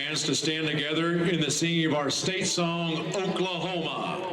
bands to stand together in the singing of our state song, Oklahoma.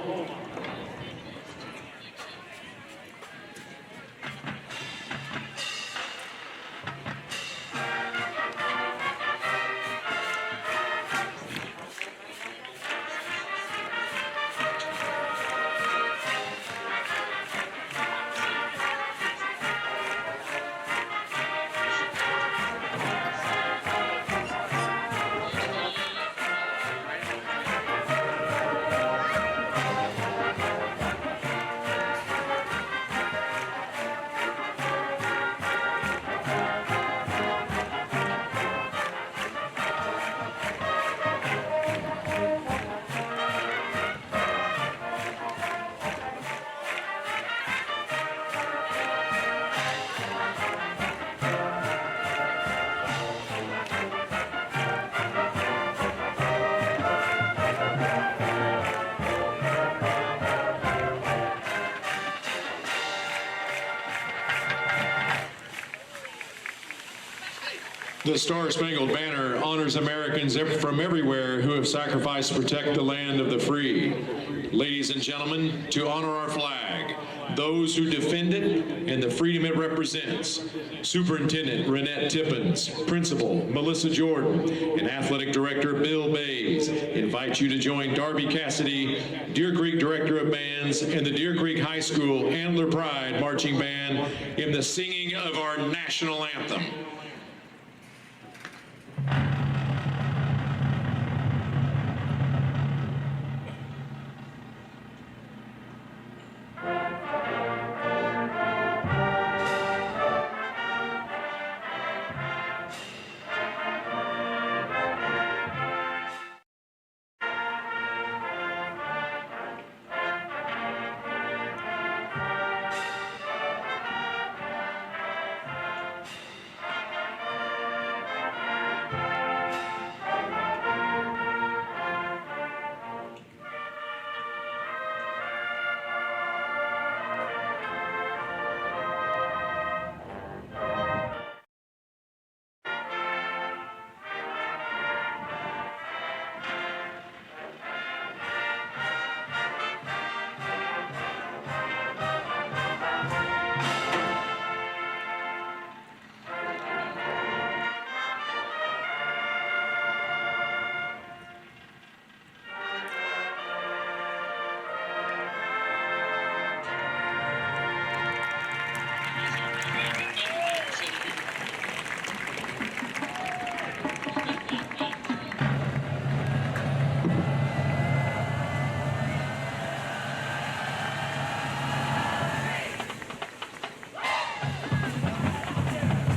The Star-Spangled Banner honors Americans from everywhere who have sacrificed to protect the land of the free. Ladies and gentlemen, to honor our flag, those who defend it and the freedom it represents, Superintendent Renette Tippins, Principal Melissa Jordan, and Athletic Director Bill Bays invite you to join Darby Cassidy, Deer Creek Director of Bands, and the Deer Creek High School Antler Pride Marching Band in the singing of our national anthem.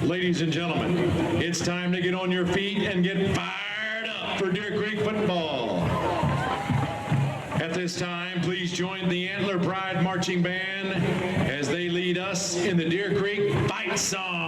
Ladies and gentlemen, it's time to get on your feet and get fired up for Deer Creek football. At this time, please join the Antler Pride Marching Band as they lead us in the Deer Creek Fight Song.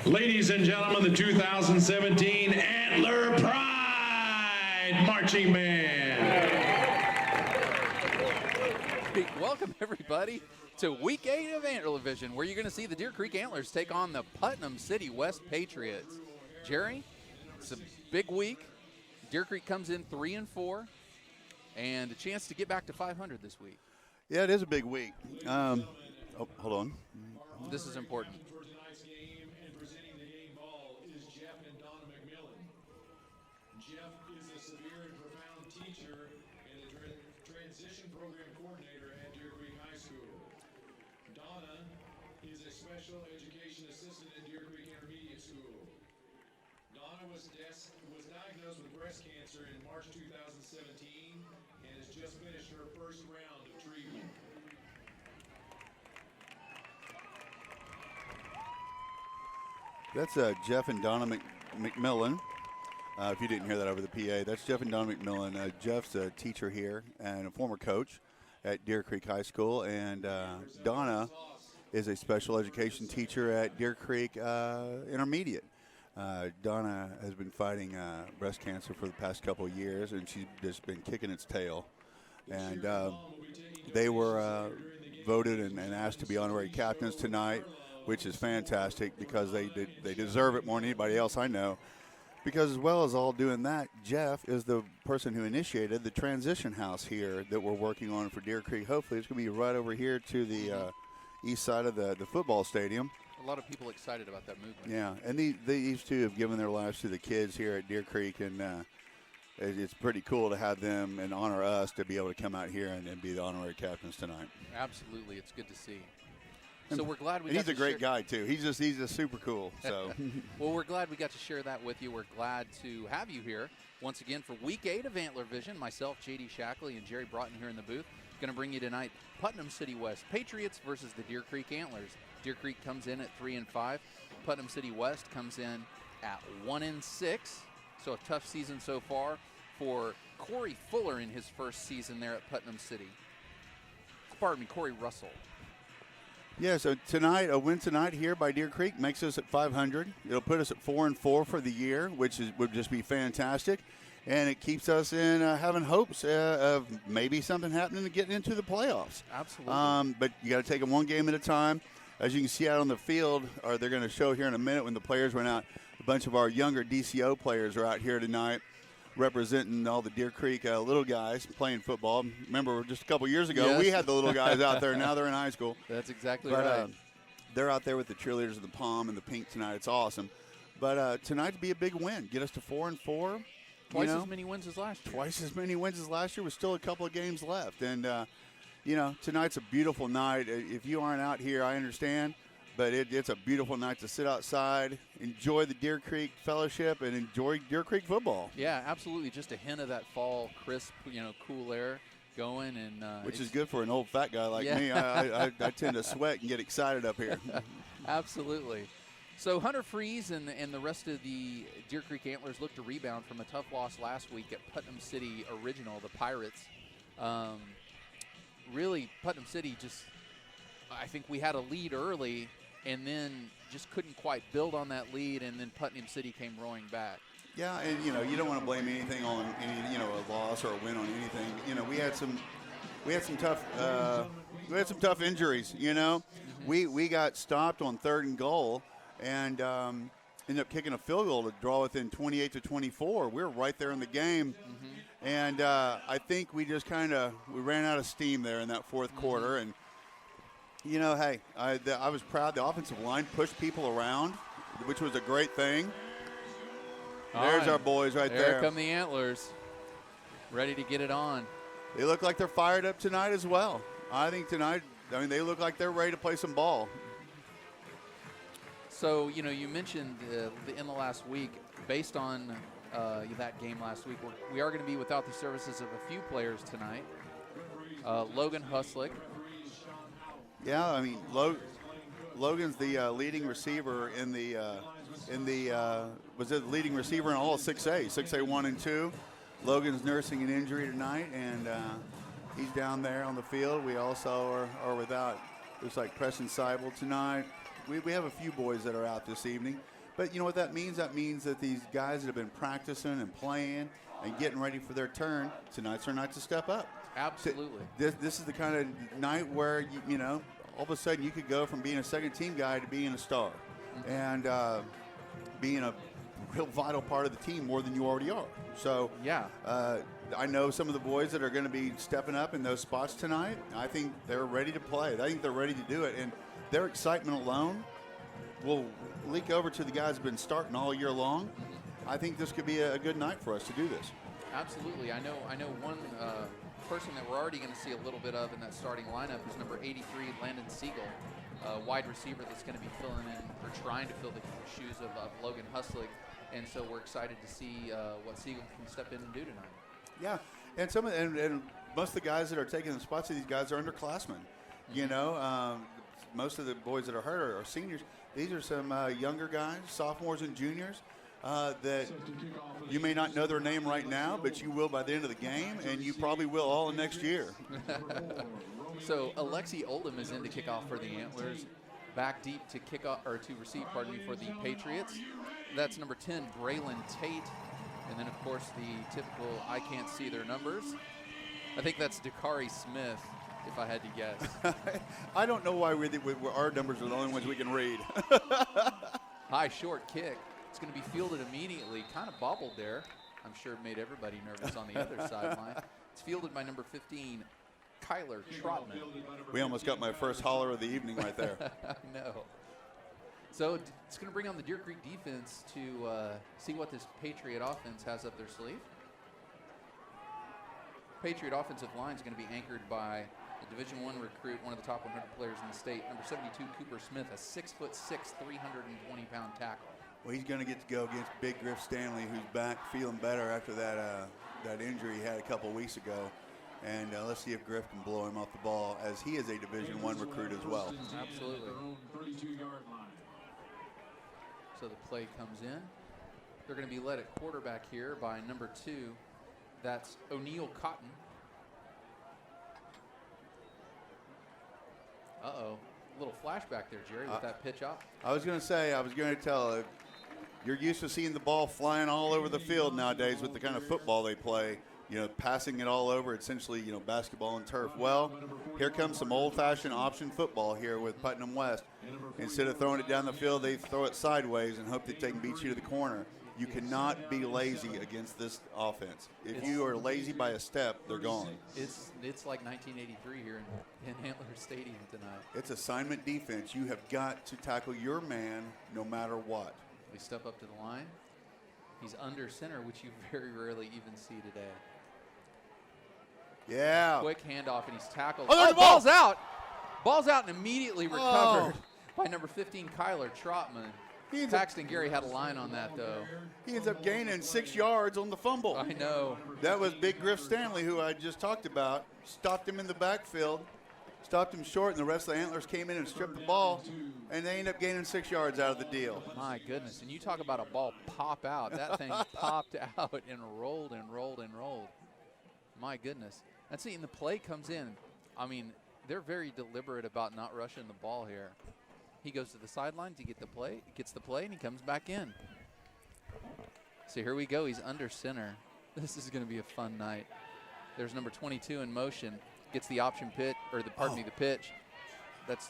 Ladies and gentlemen, the 2017 Antler Pride Marching Band. Welcome, everybody, to Week 8 of Antler Division, where you're going to see the Deer Creek Antlers take on the Putnam City West Patriots. Jerry, it's a big week. Deer Creek comes in 3-4, and a chance to get back to 500 this week. Yeah, it is a big week. Oh, hold on. This is important. For tonight's game and presenting the game ball is Jeff and Don Mcmillan. Jeff is a severe and profound teacher and the transition program coordinator at Deer Creek High School. Donna is a special education assistant at Deer Creek Intermediate School. Donna was diagnosed with breast cancer in March 2017 and has just finished her first round of treatment. That's Jeff and Donna McMillan. If you didn't hear that over the PA, that's Jeff and Don McMillan. Jeff's a teacher here and a former coach at Deer Creek High School, and Donna is a special education teacher at Deer Creek Intermediate. Donna has been fighting breast cancer for the past couple of years, and she's just been kicking its tail. And they were voted and asked to be honorary captains tonight, which is fantastic because they deserve it more than anybody else I know. Because as well as all doing that, Jeff is the person who initiated the transition house here that we're working on for Deer Creek. Hopefully it's going to be right over here to the east side of the football stadium. A lot of people excited about that movement. Yeah, and these two have given their lives to the kids here at Deer Creek, and it's pretty cool to have them and honor us to be able to come out here and be the honorary captains tonight. Absolutely, it's good to see. So we're glad we. And he's a great guy too. He's just super cool. So. Well, we're glad we got to share that with you. We're glad to have you here once again for Week 8 of Antler Vision. Myself, J.D. Shackley, and Jerry Broughton here in the booth. Going to bring you tonight Putnam City West Patriots versus the Deer Creek Antlers. Deer Creek comes in at 3-5. Putnam City West comes in at 1-6. So a tough season so far for Corey Fuller in his first season there at Putnam City. Pardon me, Corey Russell. Yeah, so tonight, a win tonight here by Deer Creek makes us at 500. It'll put us at 4-4 for the year, which would just be fantastic. And it keeps us in having hopes of maybe something happening to getting into the playoffs. Absolutely. But you got to take them one game at a time. As you can see out on the field, or they're going to show here in a minute when the players went out, a bunch of our younger DCO players are out here tonight representing all the Deer Creek little guys playing football. Remember, just a couple years ago, yes. we had the little guys out there. Now they're in high school. That's exactly But right. they're out there with the cheerleaders in the palm and the pink tonight. It's awesome. But tonight to be a big win. Get us to 4-4. Twice as many wins as last year. Twice as many wins as last year with still a couple of games left. And, tonight's a beautiful night. If you aren't out here, I understand. But it's a beautiful night to sit outside, enjoy the Deer Creek Fellowship, and enjoy Deer Creek football. Yeah, absolutely. Just a hint of that fall, crisp, cool air going. And Which is good for an old fat guy like me. I tend to sweat and get excited up here. Absolutely. So Hunter Freeze and the rest of the Deer Creek Antlers look to rebound from a tough loss last week at Putnam City Original, the Pirates. Really, Putnam City I think we had a lead early and then just couldn't quite build on that lead, and then Putnam City came roaring back. Yeah, and you don't want to blame anything on any a loss or a win on anything. We had some tough injuries. We got stopped on 3rd and goal and ended up kicking a field goal to draw within 28-24. We were right there in the game, and I think we just we ran out of steam there in that 4th quarter. And hey, I was proud. The offensive line pushed people around, which was a great thing. There's our boys right there. There come the Antlers, ready to get it on. They look like they're fired up tonight as well. I think tonight, they look like they're ready to play some ball. So, you mentioned in the last week, based on that game last week, we are going to be without the services of a few players tonight. Logan Huslick. Yeah, Logan's the leading receiver in the was it the leading receiver in all of 6A 1 and 2. Logan's nursing an injury tonight, and he's down there on the field. We also are without, looks like Preston Seibel tonight. We have a few boys that are out this evening. But you know what that means? That means that these guys that have been practicing and playing and getting ready for their turn, tonight's their night to step up. Absolutely. This is the kind of night where, all of a sudden you could go from being a second-team guy to being a star. And being a real vital part of the team more than you already are. So Yeah. I know some of the boys that are going to be stepping up in those spots tonight. I think they're ready to play. I think they're ready to do it. And their excitement alone will leak over to the guys who've been starting all year long. I think this could be a good night for us to do this. Absolutely. I know one person that we're already going to see a little bit of in that starting lineup is number 83, Landon Siegel, wide receiver that's going to be filling in or trying to fill the shoes of Logan Huslick. And so we're excited to see what Siegel can step in and do tonight. Yeah, and and most of the guys that are taking the spots of these guys are underclassmen. You know, most of the boys that are hurt are seniors. These are some younger guys, sophomores and juniors, that you may not know their name right now, but you will by the end of the game, and you probably will all in next year. So Alexi Oldham is in to kick off for the Antlers. Back deep to kick off or to receive, for the Patriots. That's number 10, Braylon Tate. And then, of course, the typical I can't see their numbers. I think that's Dakari Smith, if I had to guess. I don't know why our numbers are the only ones we can read. High short kick. It's going to be fielded immediately. Kind of bobbled there. I'm sure it made everybody nervous on the other sideline. It's fielded by number 15, Kyler Trotman. We almost got my first holler of the evening right there. No. So it's going to bring on the Deer Creek defense to see what this Patriot offense has up their sleeve. Patriot offensive line is going to be anchored by a Division I recruit, one of the top 100 players in the state, number 72, Cooper Smith, a 6'6", 320-pound tackle. Well, he's going to get to go against Big Griff Stanley, who's back feeling better after that injury he had a couple weeks ago. And let's see if Griff can blow him off the ball, as he is a Division I recruit as well. Absolutely. So the play comes in. They're going to be led at quarterback here by number 2. That's O'Neal Cotton. Uh-oh. A little flashback there, Jerry, with that pitch up. I was going to tell, you're used to seeing the ball flying all over the field nowadays with the kind of football they play, you know, passing it all over, essentially, you know, basketball and turf. Well, here comes some old-fashioned option football here with Putnam West. Instead of throwing it down the field, they throw it sideways and hope that they can beat you to the corner. You cannot be lazy against this offense. If you are lazy by a step, they're gone. It's like 1983 here in Antler Stadium tonight. It's assignment defense. You have got to tackle your man no matter what. We step up to the line. He's under center, which you very rarely even see today. Yeah. Quick handoff, and he's tackled. Oh, the ball's out. Ball's out and immediately recovered by number 15, Kyler Trotman. Paxton Gary had a line on that, though. He ends up gaining 6 yards on the fumble. I know. That was Big Griff Stanley, who I just talked about. Stopped him in the backfield, stopped him short, and the rest of the Antlers came in and stripped the ball, and they end up gaining 6 yards out of the deal. My goodness. And you talk about a ball pop out. That thing popped out and rolled and rolled and rolled. My goodness. And see, and the play comes in. I mean, they're very deliberate about not rushing the ball here. He goes to the sideline to get the play, gets the play, and he comes back in. So here we go. He's under center. This is going to be a fun night. There's number 22 in motion. Gets the option pitch, or the pitch. That's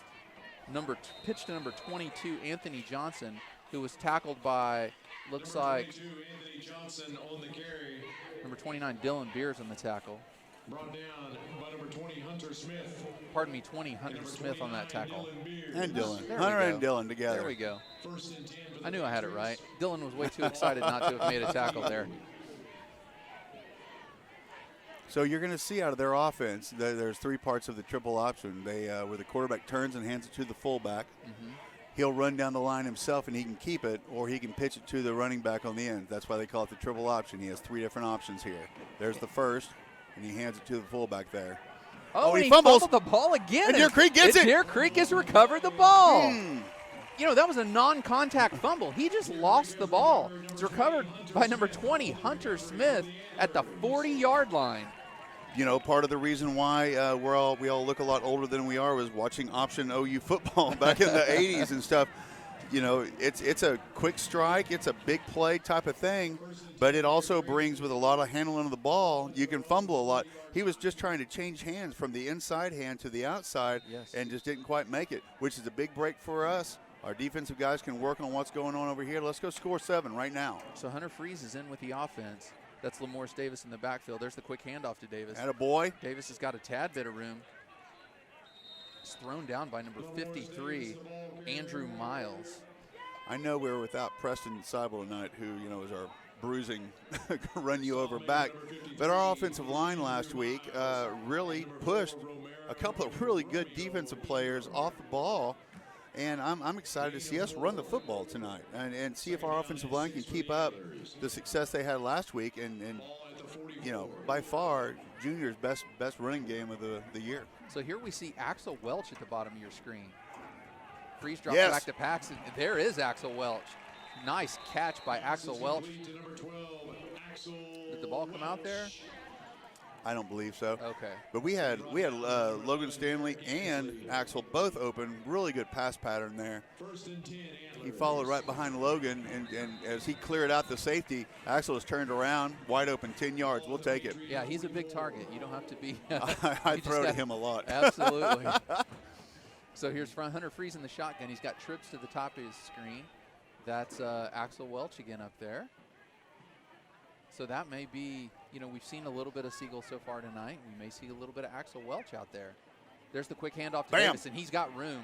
pitch to number 22, Anthony Johnson, who was tackled by, looks like, Anthony Johnson on the carry. number 29, Dylan Beers on the tackle. Brought down by number 20, Hunter Smith. Pardon me, 20, Hunter Smith on that tackle. And Dylan. There we Hunter go. and Dylan together. There we go. I knew I had it right. Dylan was way too excited not to have made a tackle there. So you're going to see out of their offense, there's 3 parts of the triple option. They where the quarterback turns and hands it to the fullback. He'll run down the line himself and he can keep it, or he can pitch it to the running back on the end. That's why they call it the triple option. He has 3 different options here. There's the first, and he hands it to the fullback there. Oh, he he fumbles. fumbled the ball again. And Deer Creek gets it. Deer Creek has recovered the ball. You know, that was a non-contact fumble. He just lost the ball. It's recovered by number 20, Hunter Smith, at the 40-yard line. You know, part of the reason why we all look a lot older than we are was watching option OU football back in the 80s and stuff. You know, it's a quick strike, it's a big play type of thing, but it also brings with a lot of handling of the ball. You can fumble a lot. He was just trying to change hands from the inside hand to the outside and just didn't quite make it, which is a big break for us. our defensive guys can work on what's going on over here. Let's go score 7 right now. So Hunter Freeze is in with the offense. That's Lamoris Davis in the backfield. There's the quick handoff to Davis. Attaboy. Davis has got a tad bit of room. It's thrown down by number 53, Andrew Miles. I know we were without Preston Seibel tonight, who, you know, is our bruising, run you over back. But our offensive line last week really pushed a couple of really good defensive players off the ball. And I'm excited to see us run the football tonight and see if our offensive line can keep up the success they had last week. And you know, by far, Junior's best running game of the year. So here we see Axel Welch at the bottom of your screen. Freeze drops Yes. back to Paxton. There is Axel Welch. Nice catch by Axel Welch. Did the ball come out there? I don't believe so. Okay. But we had Logan Stanley and Axel both open. Really good pass pattern there. He followed right behind Logan, and as he cleared out the safety, Axel was turned around, wide open, 10 yards. We'll take it. Yeah, he's a big target. You don't have to be. I throw to him a lot. Absolutely. So here's Hunter Freeze in the shotgun. He's got trips to the top of his screen. That's Axel Welch again up there. So that may be, you know, we've seen a little bit of Siegel so far tonight. We may see a little bit of Axel Welch out there. There's the quick handoff to Bam. Davis, and he's got room.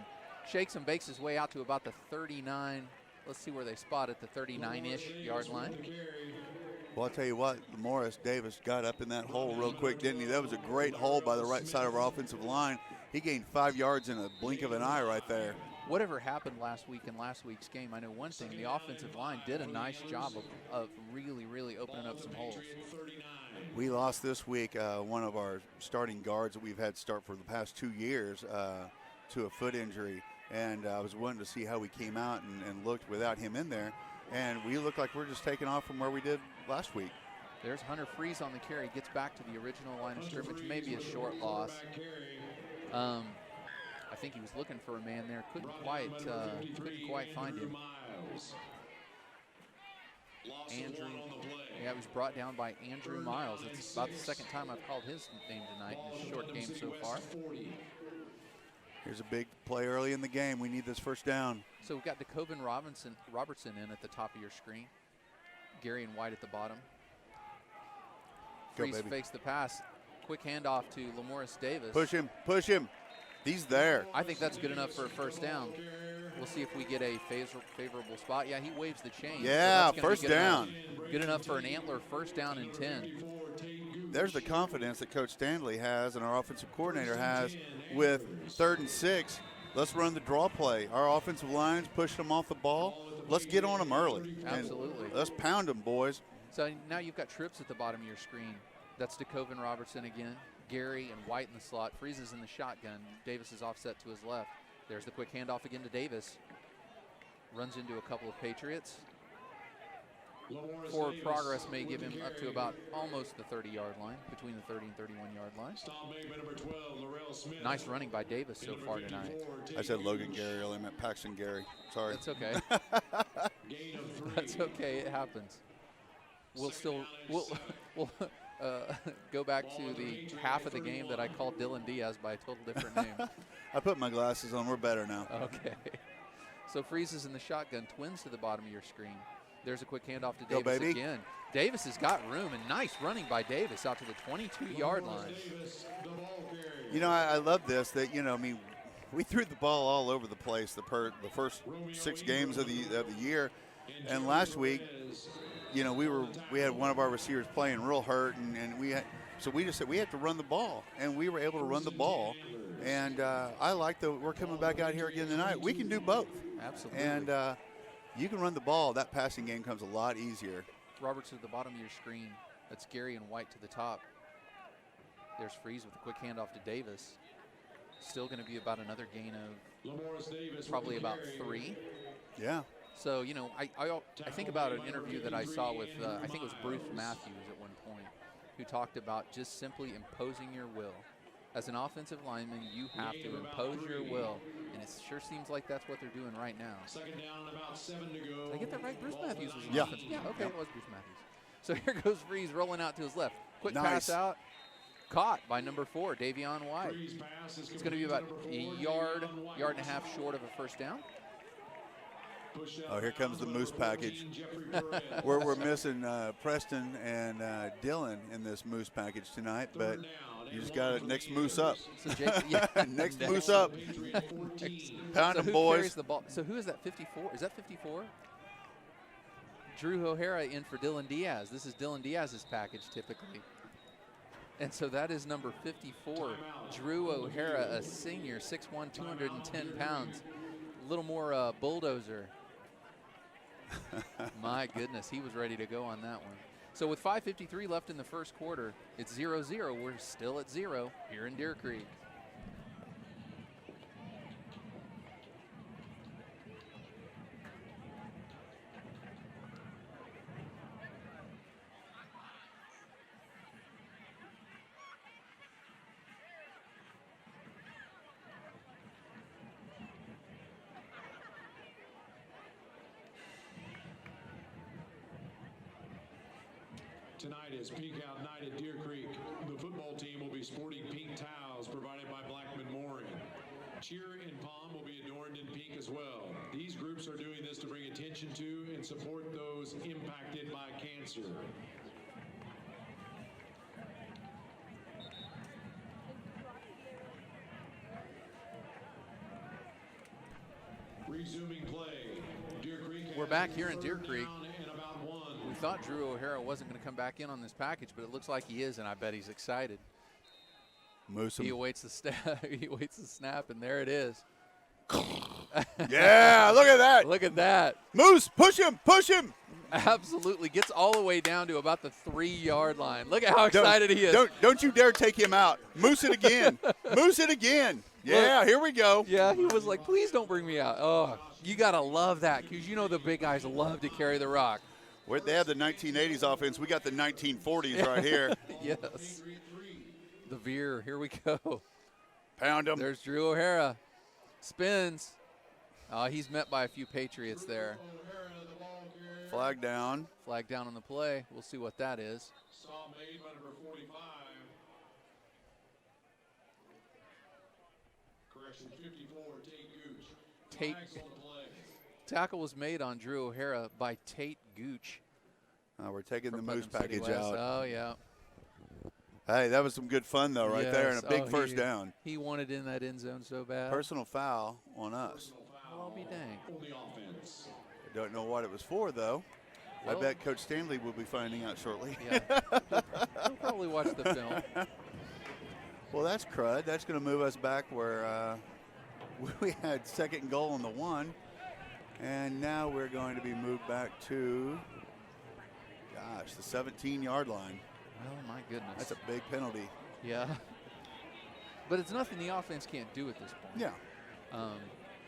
Shakes and bakes his way out to about the 39. Let's see where they spot at the 39-ish yard line. Well, I'll tell you what, Lamoris Davis got up in that hole real quick, didn't he? That was a great hole by the right side of our offensive line. He gained 5 yards in a blink of an eye right there. Whatever happened last week in last week's game, I know one thing, the offensive line did a nice job of really opening up some holes. We lost this week one of our starting guards that we've had start for the past 2 years to a foot injury. And I was wanting to see how we came out and looked without him in there. And we look like we're just taking off from where we did last week. There's Hunter Freeze on the carry, gets back to the original line of scrimmage, maybe a short loss. I think he was looking for a man there, couldn't quite find him. Andrew, yeah, he was brought down by Andrew Miles. It's about the second time I've called his name tonight in this short game so far. Here's a big play early in the game. We need this first down. So we've got DeCoven Robertson in at the top of your screen. Gary and White at the bottom. Go, Freeze baby. fakes the pass. Quick handoff to Lamoris Davis. Push him, push him. He's there. I think that's good enough for a first down. We'll see if we get a favorable spot. Yeah, he waves the chain. Yeah, so that's first down. Good enough for an Antler first down and 10. There's the confidence that Coach Stanley has and our offensive coordinator has with 3rd and 6. Let's run the draw play. Our offensive line's pushing them off the ball. Let's get on them early. Absolutely. And let's pound them, boys. So now you've got trips at the bottom of your screen. That's DeCoven Robertson again. Gary and White in the slot. Freezes in the shotgun. Davis is offset to his left. There's the quick handoff again to Davis. Runs into a couple of Patriots. Forward progress may give him up to about almost the 30-yard line, between the 30 and 31-yard line. Nice running by Davis so far tonight. I said Logan Gary earlier. I meant Paxton Gary. Sorry. That's okay. That's okay. It happens. We'll go back to the half of the game that I called Dylan Diaz by a total different name. I put my glasses on. We're better now. Okay. So Freezes in the shotgun, twins to the bottom of your screen. There's a quick handoff to Go, Davis baby. again. Davis has got room, and nice running by Davis out to the 22-yard line. You know, I love this. That, you know, I mean, we threw the ball all over the place the first 6 games of the year, and last week, you know, we had one of our receivers playing real hurt, and we just said we have to run the ball, and we were able to run the ball. And I like that we're coming back out here again tonight. We can do both. Absolutely. And you can run the ball. That passing game comes a lot easier. Roberts at the bottom of your screen. That's Gary and White to the top. There's Freeze with a quick handoff to Davis. Still going to be about another gain of probably about 3. Yeah. So, you know, I think about an interview that I saw with, I think it was Bruce Matthews at one point, who talked about just simply imposing your will. As an offensive lineman, you have to impose your will, and it sure seems like that's what they're doing right now. Second down and about 7 to go. Did I get that right? Bruce Matthews was an Yeah. offensive. Yeah, okay, Yep. it was Bruce Matthews. So here goes Freeze rolling out to his left. Quick Nice. pass out. Caught by number 4, Davion White. Freeze pass is It's going to be about a yard and a half short of a first down. Oh, here comes the Moose package. We're missing Preston and Dylan in this Moose package tonight, but you just got it. Next Moose up. So yeah, next Moose up. Pound so them, who boys. carries the ball? So who is that? 54? Is that 54? Drew O'Hara in for Dylan Diaz. This is Dylan Diaz's package typically. And so that is number 54, Drew O'Hara, a senior, 6'1", 210 pounds. A little more bulldozer. My goodness, he was ready to go on that one. So with 5:53 left in the first quarter, it's 0-0. We're still at 0 here in Deer Creek. Tonight is Peak Out Night at Deer Creek. The football team will be sporting pink towels provided by Blackman Mooring. Cheer and Palm will be adorned in pink as well. These groups are doing this to bring attention to and support those impacted by cancer. Resuming play. Deer Creek. We're back here in Deer Creek. And about 1. We thought Drew O'Hara wasn't going to come back in on this package, but it looks like he is, and I bet he's excited. Moose He him. awaits the he awaits the snap, and there it is. Yeah, look at that. Look at that. Moose, push him, push him. Absolutely gets all the way down to about the 3-yard line. Look at how excited he is. Don't you dare take him out. Moose it again. Moose it again. Yeah, Look. here we go. Yeah, he was like, please don't bring me out. Oh, you got to love that because you know the big guys love to carry the rock. They have the 1980s offense. We got the 1940s right here. Yes. The veer. Here we go. Pound him. There's Drew O'Hara. Spins. He's met by a few Patriots there. Flag down. Flag down on the play. We'll see what that is. Saw made by number 45. Correction 54, Tate Gooch. Tate. Flags on the play. Tackle was made on Drew O'Hara by Tate Gooch. We're taking the from Moose Putnam City package West. out. Oh, yeah. Hey, that was some good fun, though, right there, and a Yes. big Oh, first down. He wanted in that end zone so bad. Personal foul on us. Well, I'll be dang. On the offense. I don't know what it was for, though. Well- I bet Coach Stanley will be finding out shortly. Yeah. He'll probably watch the film. Well, that's crud. That's going to move us back where we had second and goal on the 1. And now we're going to be moved back to, gosh, the 17-yard line. Oh, my goodness. That's a big penalty. Yeah. But it's nothing the offense can't do at this point. Yeah.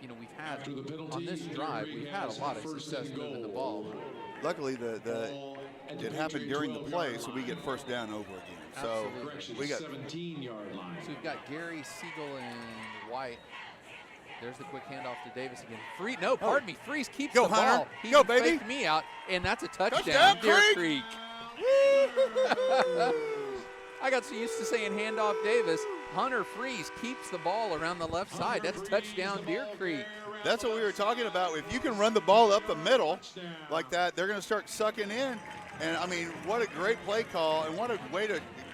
You know, we've had, After the penalty, on this drive, we've had a lot of first success and moving the goal. ball. Luckily, Ball at the it happened Patriot during the 12 play, yard so we line. get first down over again. Absolutely. So Correction, we got 17-yard line. So we've got Gary, Siegel, and White. There's the quick handoff to Davis again. Pardon me. Freeze keeps Go, the Hunter. ball. He Go, baby. faked me out, and that's a touchdown. Touchdown, Deer Creek. Creek. I got so used to saying handoff Davis. Hunter Freeze keeps the ball around the left side. That's touchdown Deer Creek. That's what we were talking about. If you can run the ball up the middle like that, they're going to start sucking in. And, I mean, what a great play call and what a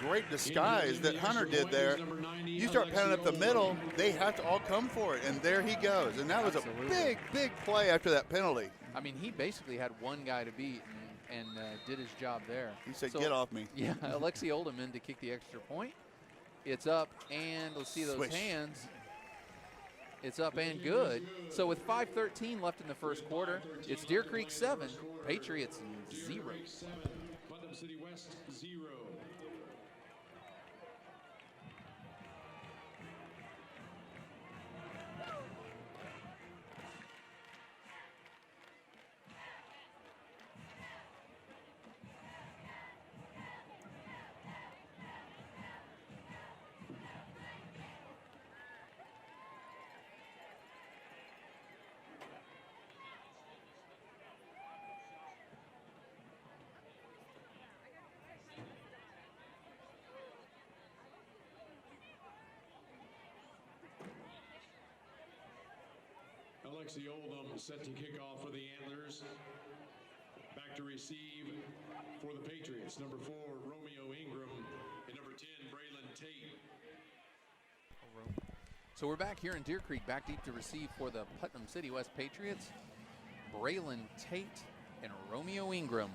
great disguise that Hunter did there. You start pounding up the middle, they have to all come for it. And there he goes. And that was Absolutely. a big, big play after that penalty. I mean, he basically had one guy to beat and did his job there. He said, So, get off me. Yeah, Alexi Oldham in to kick the extra point. It's up, and let's see those Swish. hands. It's up and good. So with 5:13 left in the first quarter, it's Deer Creek 7, Patriots 0. Putnam City West 0. Alexi Oldham set to kick off for the Antlers. Back to receive for the Patriots, number 4, Romeo Ingram, and number 10, Braylon Tate. So we're back here in Deer Creek, back deep to receive for the Putnam City West Patriots. Braylon Tate and Romeo Ingram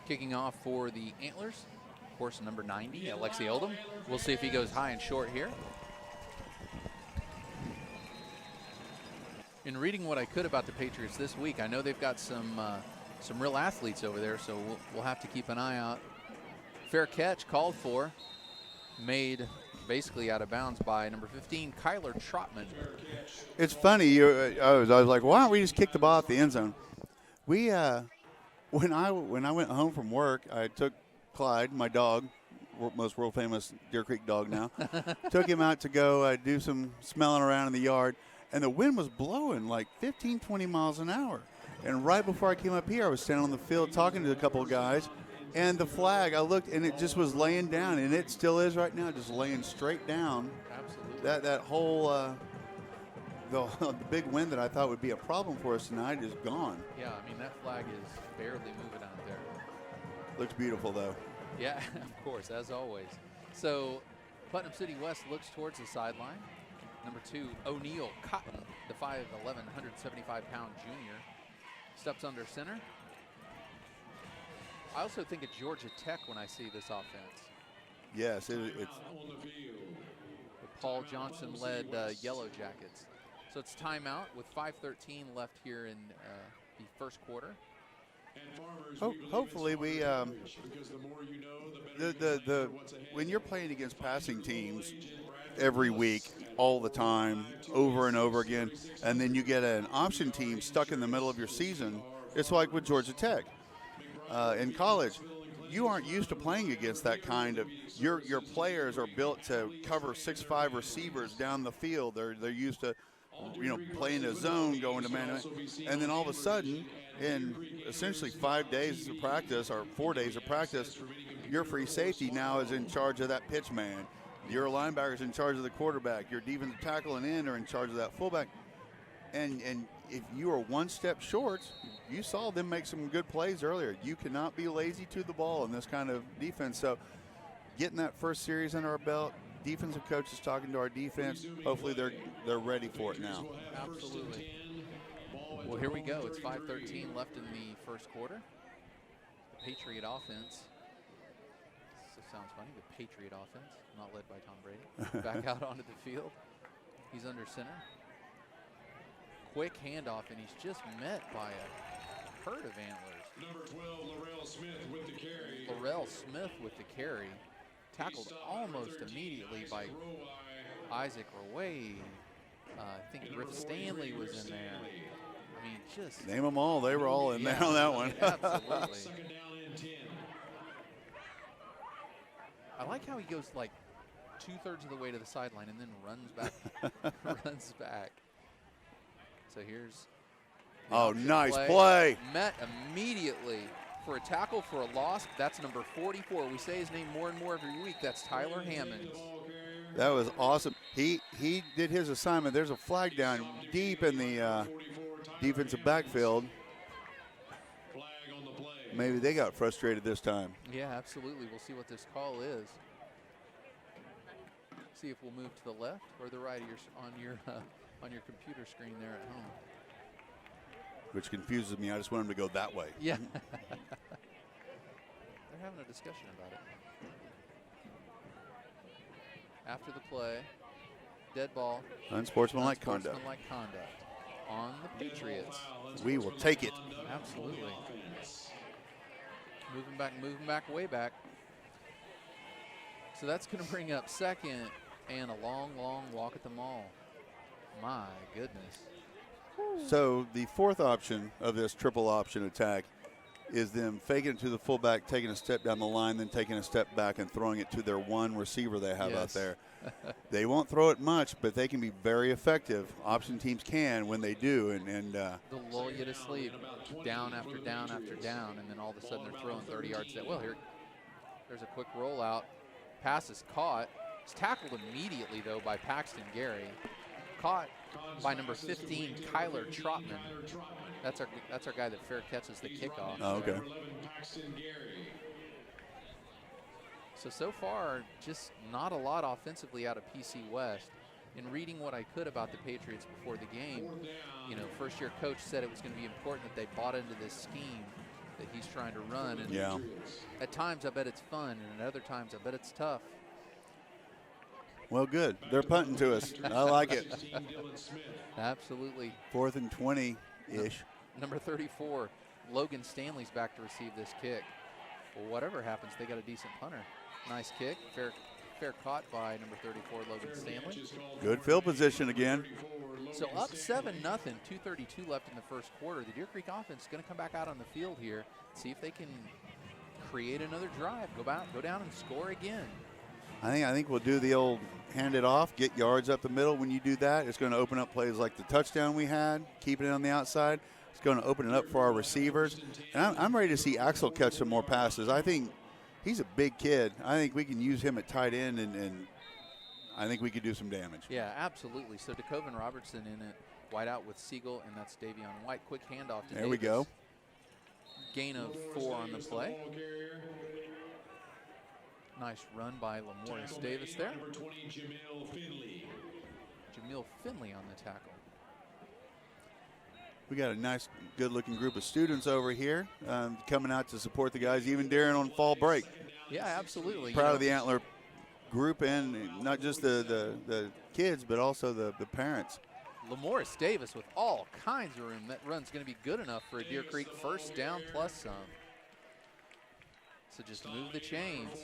kicking off for the Antlers. Of course, number 90, Alexi Oldham. We'll see if he goes high and short here. In reading what I could about the Patriots this week, I know they've got some real athletes over there, so we'll have to keep an eye out. Fair catch called for, made basically out of bounds by number 15, Kyler Trotman. It's funny. I was like, why don't we just kick the ball out the end zone? We when I went home from work, I took Clyde, my dog, most world famous Deer Creek dog now, took him out to go do some smelling around in the yard, and the wind was blowing like 15, 20 miles an hour. And right before I came up here, I was standing on the field talking to a couple of guys, and the flag, I looked, and it just was laying down, and it still is right now, just laying straight down. Absolutely. That whole the big wind that I thought would be a problem for us tonight is gone. Yeah, I mean, that flag is barely moving out there. Looks beautiful, though. Yeah, of course, as always. So Putnam City West looks towards the sideline. Number 2, O'Neal Cotton, the 5'11", 175-pound junior, steps under center. I also think of Georgia Tech when I see this offense. Yes, it's The Paul Johnson-led Yellow Jackets. So it's timeout with 5:13 left here in the first quarter. hopefully we when you're playing against passing teams every week, all the time, over and over again, and then you get an option team stuck in the middle of your season, it's like with Georgia Tech. In college, you aren't used to playing against that kind of. Your players are built to cover 6'5" receivers down the field. They're used to, playing a zone, going to man, and then all of a sudden, in essentially 5 days of practice or 4 days of practice, your free safety now is in charge of that pitch man. Your linebacker is in charge of the quarterback. Your defensive tackle and end are in charge of that fullback. And if you are one step short, you saw them make some good plays earlier. You cannot be lazy to the ball in this kind of defense. So getting that first series under our belt, defensive coaches talking to our defense, hopefully they're ready for it now. Absolutely. Well, here we go. It's 5:13 left in the first quarter. The Patriot offense. This sounds funny. The Patriot offense, not led by Tom Brady. Back out onto the field. He's under center. Quick handoff, and he's just met by a herd of Antlers. Number 12, Laurel Smith with the carry. Laurel Smith with the carry. Tackled almost immediately by Isaac Raway. I think Griff Stanley was in there. I mean, just name them all. They were all in there on that one. Absolutely. Second down and 10. I like how he goes like 2/3 of the way to the sideline and then runs back. runs back. So here's. Nice play. Met immediately for a tackle for a loss. That's number 44. We say his name more and more every week. That's Tyler Hammonds. That was awesome. He did his assignment. There's a flag down deep in the defensive backfield. Flag on the play. Maybe they got frustrated this time. Yeah, absolutely. We'll see what this call is. See if we'll move to the left or the right of on your computer screen there at home. Which confuses me. I just want him to go that way. Yeah. They're having a discussion about it. After the play, dead ball. Unsportsmanlike conduct. Unsportsmanlike conduct on the Patriots. We will take it. Absolutely. Moving back, way back. So that's going to bring up second and a long, long walk at the mall. My goodness. So the fourth option of this triple option attack is them faking it to the fullback, taking a step down the line, then taking a step back and throwing it to their one receiver they have out there. They won't throw it much, but they can be very effective. Option teams can when they do. And they'll lull you to sleep, down after down after down, and then all of a sudden they're throwing 30 yards. Well, there's a quick rollout. Pass is caught. It's tackled immediately, though, by Paxton Gary. caught by number 15, Kyler Trotman. That's our guy that fair catches the kickoff. Oh, okay. So far, just not a lot offensively out of PC West. In reading what I could about the Patriots before the game, you know, first-year coach said it was going to be important that they bought into this scheme that he's trying to run. And yeah. At times, I bet it's fun, and at other times, I bet it's tough. Well, good. They're punting to us. I like it. Absolutely. 4th and 20-ish. Number 34, Logan Stanley's back to receive this kick. Well, whatever happens, they got a decent punter. Nice kick. Fair caught by number 34, Logan Stanley. Good field position again. So up 7-0, 2:32 left in the first quarter. The Deer Creek offense is going to come back out on the field here, see if they can create another drive, go down and score again. I think we'll do the old hand it off, get yards up the middle. When you do that, it's going to open up plays like the touchdown we had, keeping it on the outside. It's going to open it up for our receivers. And I'm ready to see Axel catch some more passes. I think he's a big kid. I think we can use him at tight end, and I think we could do some damage. Yeah, absolutely. So DeCoven Robertson in it, wide out with Siegel, and that's Davion White. Quick handoff to Davis. There we go. Gain of 4 on the play. Nice run by Lamoris Davis there. Jamil Finley on the tackle. We got a nice, good-looking group of students over here coming out to support the guys, even during on fall break. Yeah, absolutely. Proud of the Antler group, and not just the kids, but also the parents. Lamoris Davis with all kinds of room. That run's going to be good enough for a Deer Creek first down plus some. So just move the chains.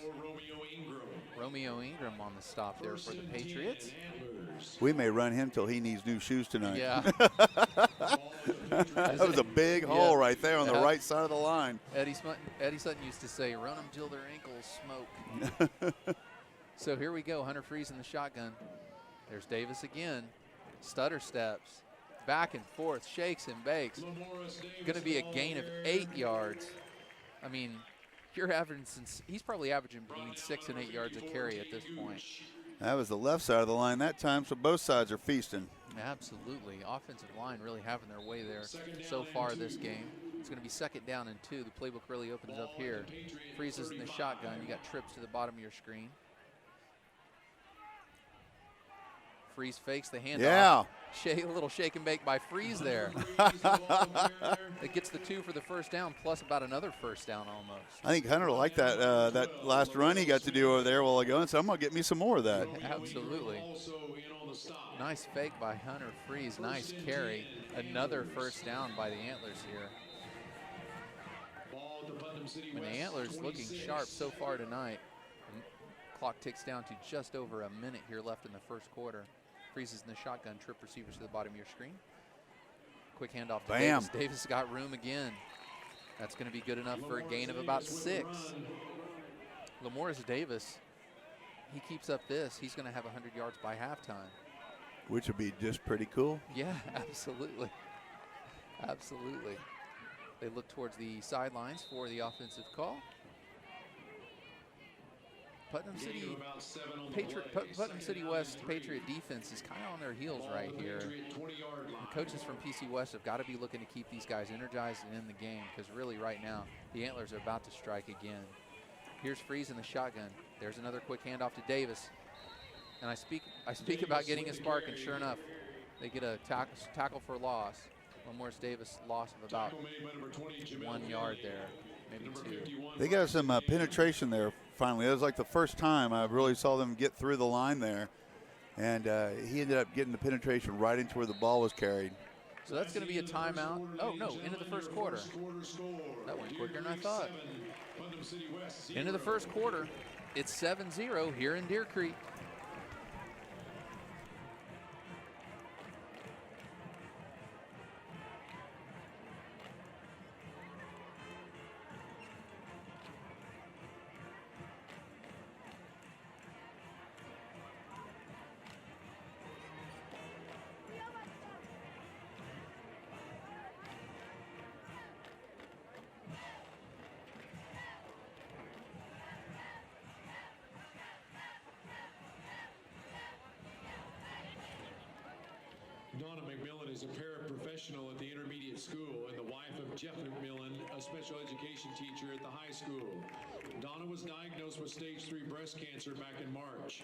Romeo Ingram on the stop there for the Patriots. We may run him till he needs new shoes tonight. Yeah. That was a big hole right there on the right side of the line. Eddie Sutton used to say, run them till their ankles smoke. So here we go, Hunter Freeze in the shotgun. There's Davis again. Stutter steps, back and forth, shakes and bakes. Going to be a gain of 8 yards. I mean, you're averaging, he's probably averaging between 6 and 8 yards a carry at this point. That was the left side of the line that time, so both sides are feasting. Absolutely. Offensive line really having their way there so far this game. It's going to be 2nd down and 2. The playbook really opens up here. Freezes in the shotgun. You got trips to the bottom of your screen. Freeze fakes the handoff. Yeah. A little shake and bake by Freeze there. It gets the 2 for the first down, plus about another first down almost. I think Hunter liked that that last run he got to do over there a while ago, and so I'm going to get me some more of that. Absolutely. Nice fake by Hunter Freeze. Nice carry. Another first down by the Antlers here. And the Antlers looking sharp so far tonight. Clock ticks down to just over a minute here left in the first quarter. Freezes in the shotgun, trip receivers to the bottom of your screen. Quick handoff to Davis. Davis got room again. That's going to be good enough for a gain of about 6. Lamoris Davis, he keeps up this, he's going to have 100 yards by halftime. Which would be just pretty cool. Yeah, absolutely. Absolutely. They look towards the sidelines for the offensive call. Putnam City West Patriot defense is kind of on their heels right here. The coaches from PC West have got to be looking to keep these guys energized and in the game, because really right now the Antlers are about to strike again. Here's Freeze in the shotgun. There's another quick handoff to Davis. And I speak about getting a spark, and sure enough, they get a tackle for loss. Lamoris Davis loss of about 1 yard there, maybe 2. They got some penetration there finally. That was like the first time I really saw them get through the line there. And he ended up getting the penetration right into where the ball was carried. So that's going to be a timeout. Oh, no, into the first quarter. That went quicker than I thought. Into the first quarter. It's 7-0 here in Deer Creek. Donna Mcmillan is a paraprofessional at the intermediate school and the wife of Jeff Mcmillan, a special education teacher at the high school. Donna was diagnosed with stage 3 breast cancer back in March.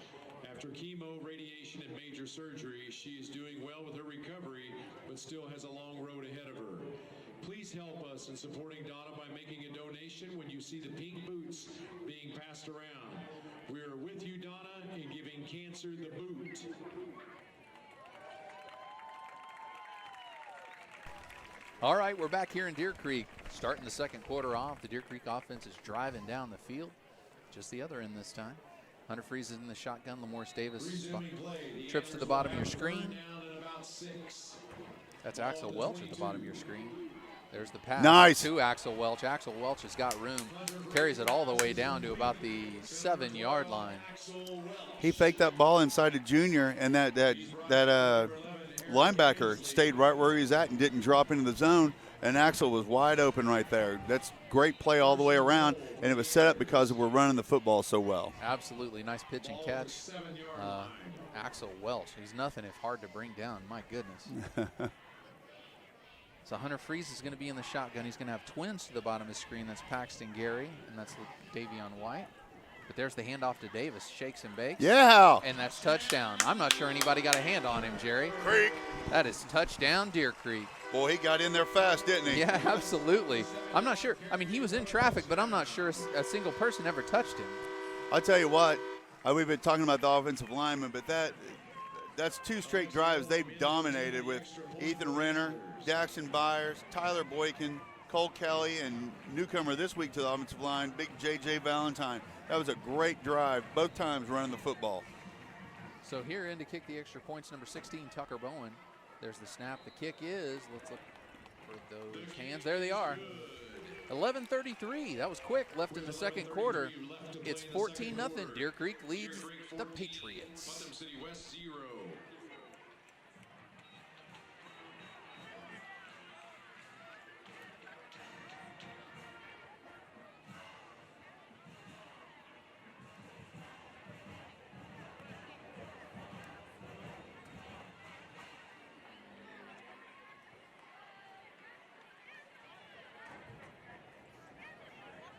After chemo, radiation, and major surgery, she is doing well with her recovery, but still has a long road ahead of her. Please help us in supporting Donna by making a donation when you see the pink boots being passed around. We are with you, Donna, in giving cancer the boot. All right, we're back here in Deer Creek. Starting the second quarter off, the Deer Creek offense is driving down the field. Just the other end this time. Hunter Freeze is in the shotgun. Lamoris Davis trips to the bottom of your screen. That's Axel Welch at the bottom of your screen. There's the pass Nice. to Axel Welch. Axel Welch has got room. Carries it all the way down to about the 7-yard line. He faked that ball inside to Junior, and that linebacker stayed right where he was at and didn't drop into the zone, and Axel was wide open right there. That's great play all the way around, and it was set up because we're running the football so well. Absolutely. Nice pitch and catch. Axel Welch, he's nothing if hard to bring down. My goodness. So Hunter Freeze is going to be in the shotgun. He's going to have twins to the bottom of his screen. That's Paxton Gary, and that's Davion White. But there's the handoff to Davis. Shakes and bakes. Yeah. And that's touchdown. I'm not sure anybody got a hand on him, Jerry. Creek. That is touchdown, Deer Creek. Boy, he got in there fast, didn't he? Yeah, absolutely. I'm not sure. I mean, he was in traffic, but I'm not sure a single person ever touched him. I'll tell you what, we've been talking about the offensive lineman, but that's 2 straight drives they've dominated with Ethan Renner, Daxton Byers, Tyler Boykin, Cole Kelly, and newcomer this week to the offensive line, big J.J. Valentine. That was a great drive, both times running the football. So here in to kick the extra points, number 16, Tucker Bowen. There's the snap. The kick is, let's look for those hands. There they are. 11:33. That was quick. Left in the second quarter. It's 14-0. Deer Creek leads the Patriots.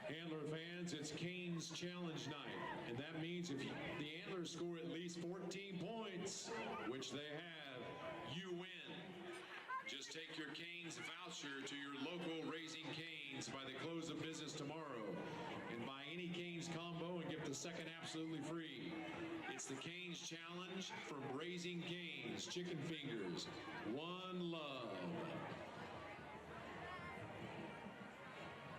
Antler fans, it's Canes Challenge Night, and that means if the Antlers score at least 14 points, which they have, you win. Just take your Canes voucher to your local Raising Canes by the close of business tomorrow, and buy any Canes combo and get the second absolutely free. It's the Canes Challenge from Raising Canes Chicken Fingers. One love.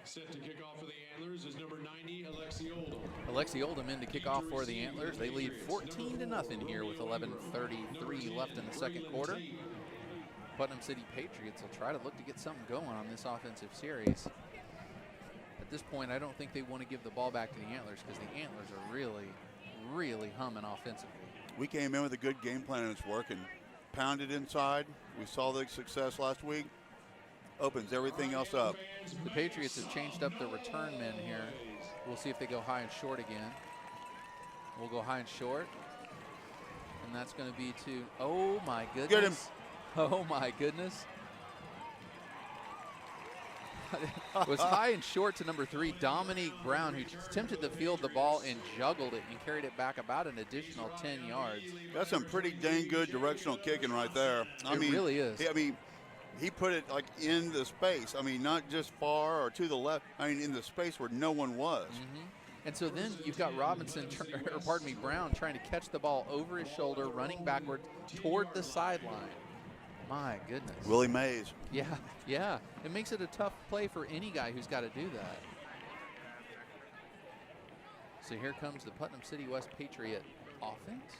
Set to kick off for the Antlers is number 90, Alexi Oldham. Alexi Oldham in to kick off for the Antlers. They lead 14-0 here with 11:33 left in the second quarter. Putnam City Patriots will try to look to get something going on this offensive series. At this point, I don't think they want to give the ball back to the Antlers because the Antlers are really, really humming offensively. We came in with a good game plan, and it's working. Pounded inside. We saw the success last week. Opens everything else up. The Patriots have changed up their return men here. We'll see if they go high and short again. We'll go high and short. And that's going to be to, oh my goodness. Get him. Oh my goodness. It was high and short to number 3, Dominique Brown, who attempted to field the ball and juggled it and carried it back about an additional 10 yards. That's some pretty dang good directional kicking right there. It really is. He put it like in the space. I mean, not just far or to the left. I mean, in the space where no one was. Mm-hmm. And so then you've got Brown trying to catch the ball over his shoulder, running backward toward the sideline. My goodness. Willie Mays. Yeah. It makes it a tough play for any guy who's got to do that. So here comes the Putnam City West Patriot offense.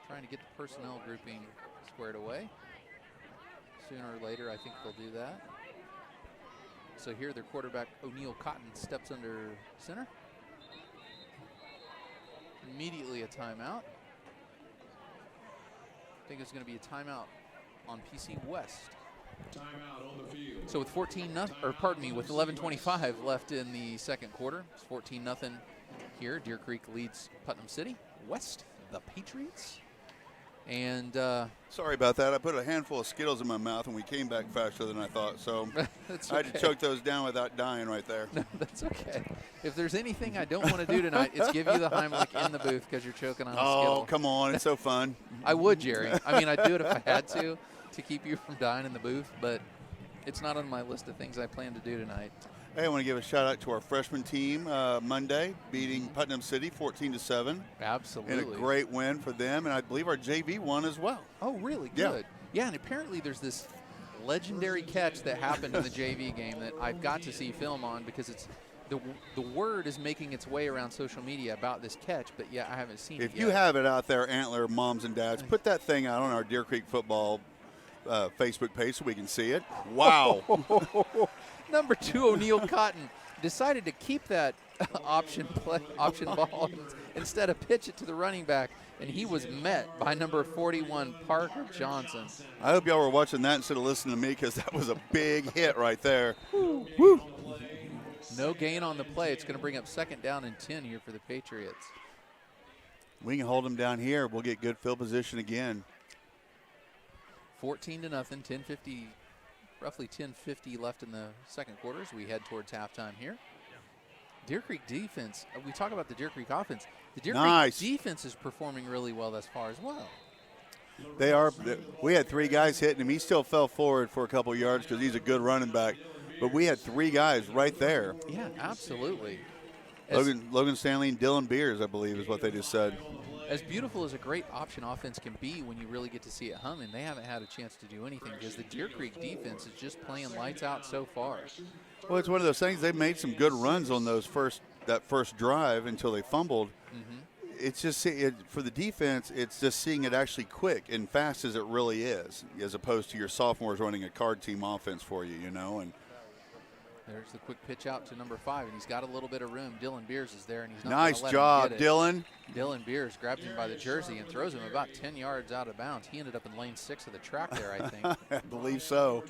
Trying to get the personnel grouping squared away. Sooner or later, I think they'll do that. So here their quarterback, O'Neal Cotton, steps under center. Immediately a timeout. I think it's going to be a timeout on PC West. Timeout on the field. So with 11:25 left in the second quarter, it's 14-0 here. Deer Creek leads Putnam City West, the Patriots. And Sorry about that. I put a handful of Skittles in my mouth, and we came back faster than I thought. So that's I had to okay. choke those down without dying right there. No, that's okay. If there's anything I don't want to do tonight, it's give you the Heimlich in the booth because you're choking on a Skittle. Oh, come on. It's so fun. I would, Jerry. I mean, I'd do it if I had to keep you from dying in the booth, but it's not on my list of things I plan to do tonight. Hey, I want to give a shout-out to our freshman team Monday, beating Putnam City 14-7. Absolutely. And a great win for them, and I believe our JV won as well. Oh, really? Yeah. Good. Yeah, and apparently there's this legendary catch that happened in the JV game that I've got to see film on because it's the word is making its way around social media about this catch, but yeah, I haven't seen it yet. If you have it out there, Antler moms and dads, put that thing out on our Deer Creek football Facebook page so we can see it. Wow. Number 2, O'Neal Cotton, decided to keep that option ball instead of pitch it to the running back, and he was met by number 41, Parker Johnson. I hope y'all were watching that instead of listening to me because that was a big hit right there. Woo. No gain on the play. It's going to bring up 2nd down and 10 here for the Patriots. We can hold them down here. We'll get good field position again. 14-0, 10:50, roughly 10:50 left in the second quarter as we head towards halftime here. Deer Creek defense, we talk about the Deer Creek offense. The Deer Creek defense is performing really well thus far as well. They are. We had 3 guys hitting him. He still fell forward for a couple yards because he's a good running back. But we had 3 guys right there. Yeah, absolutely. Logan Stanley and Dylan Beers, I believe, is what they just said. As beautiful as a great option offense can be when you really get to see it humming, they haven't had a chance to do anything because the Deer Creek defense is just playing lights out so far. Well, it's one of those things. They made some good runs on that first drive until they fumbled. Mm-hmm. It's just for the defense, it's just seeing it actually quick and fast as it really is, as opposed to your sophomores running a card team offense for you, you know. And there's the quick pitch out to number 5, and he's got a little bit of room. Dylan Beers is there, and he's not nice let job, him get it. Dylan. Dylan Beers grabs him by the jersey and throws him about 10 yards out of bounds. He ended up in lane 6 of the track there, I think. I believe so.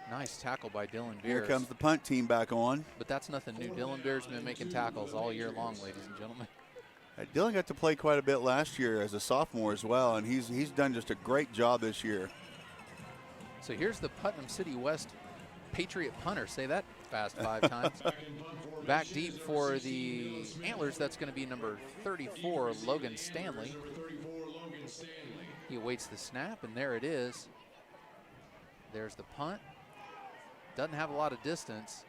Nice tackle by Dylan Beers. Here comes the punt team back on. But that's nothing new. Dylan Beers has been making tackles all year long, ladies and gentlemen. Dylan got to play quite a bit last year as a sophomore as well, and he's done just a great job this year. So here's the Putnam City West Patriot punter. Say that fast 5 times. Back deep for the Antlers, that's going to be number 34, Logan Stanley. He awaits the snap, and there it is. There's the punt. Doesn't have a lot of distance.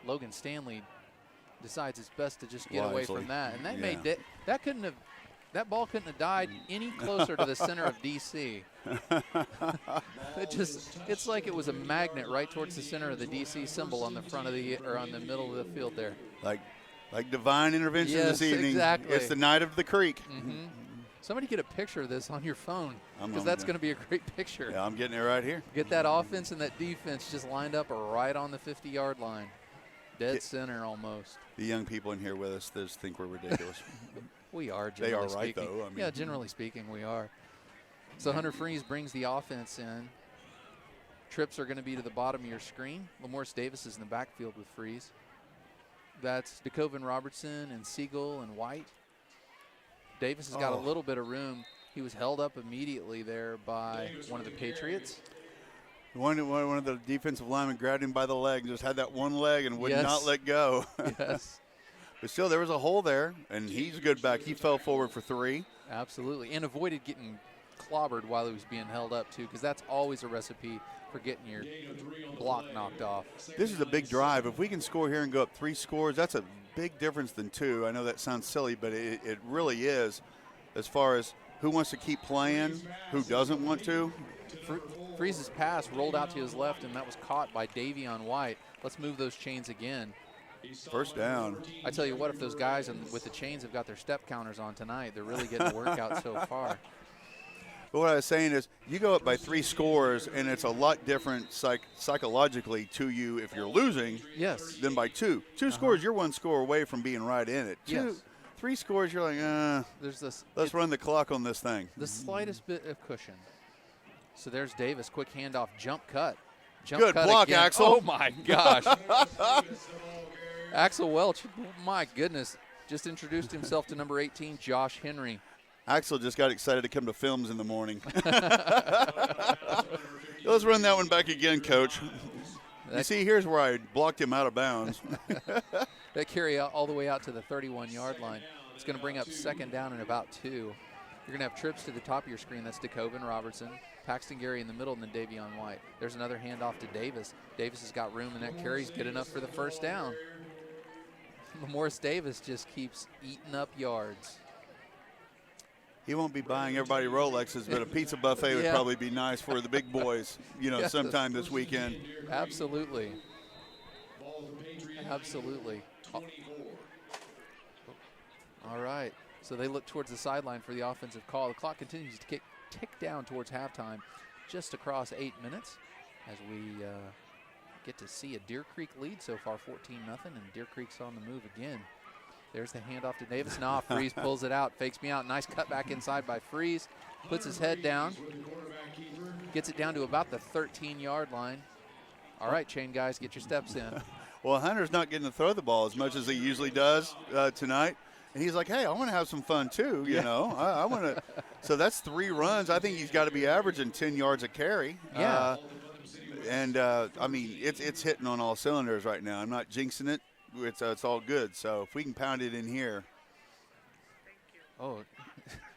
Logan Stanley decides it's best to just get away from that, and that made that ball couldn't have died any closer to the center of DC. It's like it was a magnet right towards the center of the DC symbol on the front of on the middle of the field there. Like divine intervention this evening. Exactly. It's the night of the creek. Mm-hmm. Somebody get a picture of this on your phone, because that's going to be a great picture. Yeah, I'm getting it right here. Get that offense and that defense just lined up right on the 50-yard line. Dead center almost. The young people in here with us just think we're ridiculous. We are, they generally are right, speaking. though. I mean. Yeah, generally speaking, we are. So Hunter Freeze brings the offense in. Trips are going to be to the bottom of your screen. Lamoris Davis is in the backfield with Freeze. That's DeCoven Robertson and Siegel and White. Davis has got a little bit of room. He was held up immediately there by one of the Patriots. One of the defensive linemen grabbed him by the leg and just had that one leg and would not let go. Yes. But still, there was a hole there, and he's a good back. He fell forward for 3. Absolutely, and avoided getting clobbered while he was being held up, too, because that's always a recipe for getting your block knocked off. This is a big drive. If we can score here and go up 3 scores, that's a big difference than 2. I know that sounds silly, but it really is, as far as who wants to keep playing, who doesn't want to. Freeze's pass rolled out to his left, and that was caught by Davion White. Let's move those chains again. First down. I tell you what, if those guys with the chains have got their step counters on tonight, they're really getting a workout so far. But what I was saying is you go up by 3 scores, and it's a lot different psychologically to you if you're losing than by 2. 2 scores, you're 1 score away from being right in it. 3 scores, you're like, let's run the clock on this thing. The slightest bit of cushion. So there's Davis, quick handoff, jump cut. Good block, again. Axel. Oh, my gosh. Axel Welch, my goodness, just introduced himself to number 18, Josh Henry. Axel just got excited to come to films in the morning. Let's run that one back again, Coach. You see, here's where I blocked him out of bounds. That carry out all the way out to the 31-yard line. It's going to bring up second down and about 2. You're going to have trips to the top of your screen. That's DeCoven Robertson, Paxton Gary in the middle, and then Davion White. There's another handoff to Davis. Davis has got room, and that carry's good enough for the first down. Lamoris Davis just keeps eating up yards. He won't be buying everybody Rolexes, but a pizza buffet would probably be nice for the big boys, Yes. sometime this weekend. Absolutely. Absolutely. All right. So they look towards the sideline for the offensive call. The clock continues to tick down towards halftime, just across 8 minutes, as we get to see a Deer Creek lead so far, 14-0, and Deer Creek's on the move again. There's the handoff to Davis. Nah, Freeze pulls it out, fakes me out. Nice cut back inside by Freeze. Puts his head down. Gets it down to about the 13-yard line. All right, chain guys, get your steps in. Well, Hunter's not getting to throw the ball as much as he usually does tonight. And he's like, hey, I want to have some fun too, you know. I want to. So that's 3 runs. I think he's got to be averaging 10 yards a carry. Yeah. I mean, it's hitting on all cylinders right now. I'm not jinxing it. It's all good. So if we can pound it in here. Oh,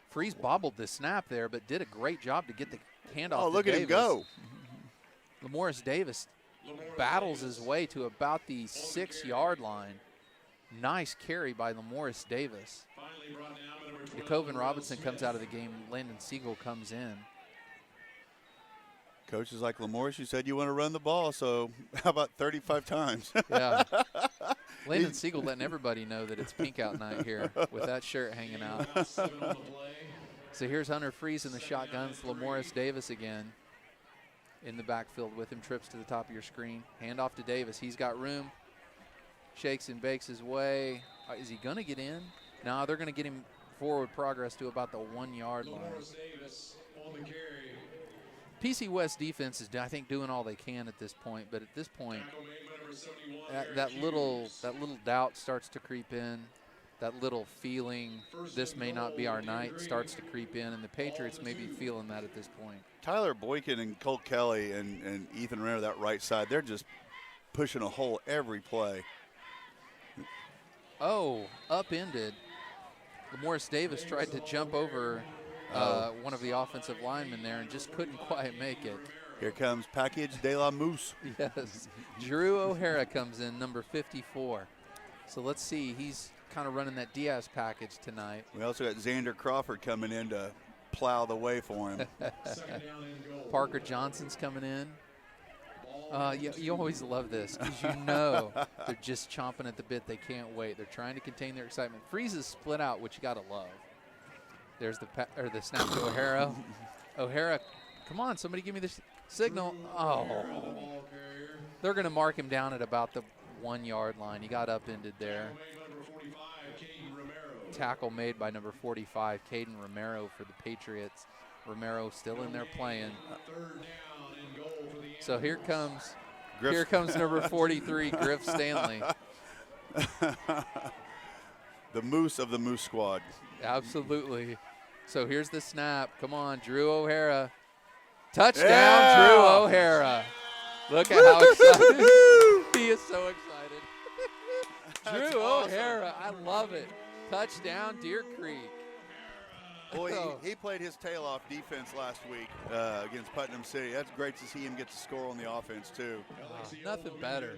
Freeze bobbled the snap there, but did a great job to get the handoff. Oh, look at him go. Lamoris Davis battles his way to about the 6-yard line. Nice carry by Lamoris Davis. DeCoven Robinson comes out of the game. Landon Siegel comes in. Coach is like, Lamoris, you said you want to run the ball, so how about 35 times? Yeah. Landon Siegel letting everybody know that it's pink out night here with that shirt hanging out. So here's Hunter Freeze in the shotguns. Lamoris Davis again in the backfield with him. Trips to the top of your screen. Handoff to Davis. He's got room. Shakes and bakes his way. Is he going to get in? No, they're going to get him forward progress to about the 1-yard line. PC West defense is, I think, doing all they can at this point, but at this point, that little doubt starts to creep in. That little feeling, this may not be our night, starts to creep in, and the Patriots may be feeling that at this point. Tyler Boykin and Colt Kelly and Ethan Renner, that right side, they're just pushing a hole every play. Oh, upended. Lamoris Davis tried to jump over one of the offensive linemen there and just couldn't quite make it. Here comes Package de la Moose. Yes. Drew O'Hara comes in, number 54. So let's see. He's kind of running that Diaz package tonight. We also got Xander Crawford coming in to plow the way for him. Parker Johnson's coming in. You always love this because you know they're just chomping at the bit. They can't wait. They're trying to contain their excitement. Freeze is split out, which you got to love. There's the snap to O'Hara. O'Hara, come on, somebody give me the signal. Oh, they're going to mark him down at about the 1-yard line. He got upended there. Tackle made by number 45, Caden Romero for the Patriots. Romero still in there playing. So here comes number 43, Griff Stanley. The Moose of the Moose Squad. Absolutely. So here's the snap. Come on, Drew O'Hara. Touchdown, Drew O'Hara. Look at how excited. He is so excited. Drew O'Hara, I love it. Touchdown, Deer Creek. Boy, he played his tail off defense last week against Putnam City. That's great to see him get to score on the offense, too. Nothing better.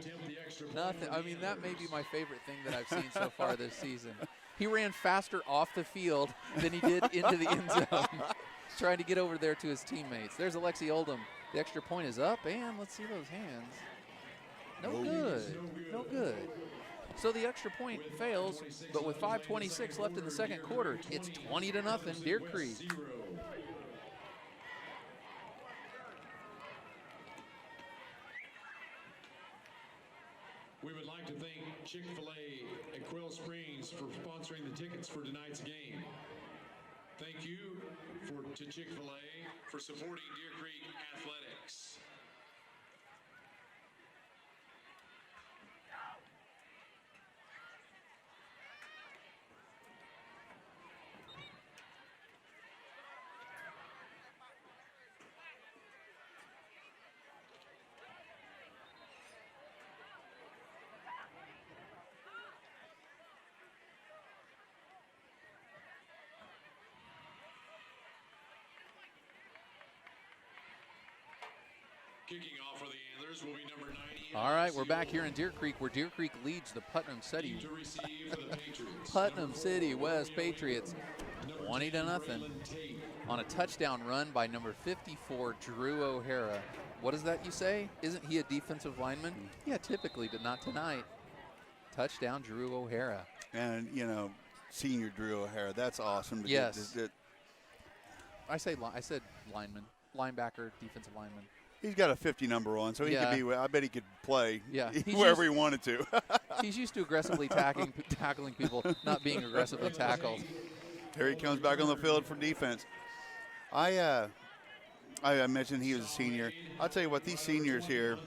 Nothing. I mean, that may be my favorite thing that I've seen so far this season. He ran faster off the field than he did into the end zone, trying to get over there to his teammates. There's Alexi Oldham. The extra point is up, and let's see those hands. No good. No good. So the extra point fails, but with 5:26 left in the second quarter, it's 20-0, Deer Creek. We would like to thank Chick-fil-A at Quail Springs for sponsoring the tickets for tonight's game. Thank you to Chick-fil-A for supporting Deer Creek Athletics. Kicking off for the Antlers will be number 90. All right, we're back here in Deer Creek, where Deer Creek leads the Putnam City To receive for the Patriots. Putnam City West Patriots 20-0 on a touchdown run by number 54, Drew O'Hara. What is that you say? Isn't he a defensive lineman? Yeah, typically, but not tonight. Touchdown, Drew O'Hara. And, you know, senior Drew O'Hara, that's awesome. Yes. I said lineman, linebacker, defensive lineman. He's got a 50 number on, so he could be. I bet he could play wherever he wanted to. He's used to aggressively tackling people, not being aggressively tackled. Here he comes back on the field for defense. I mentioned he was a senior. I'll tell you what, these seniors here,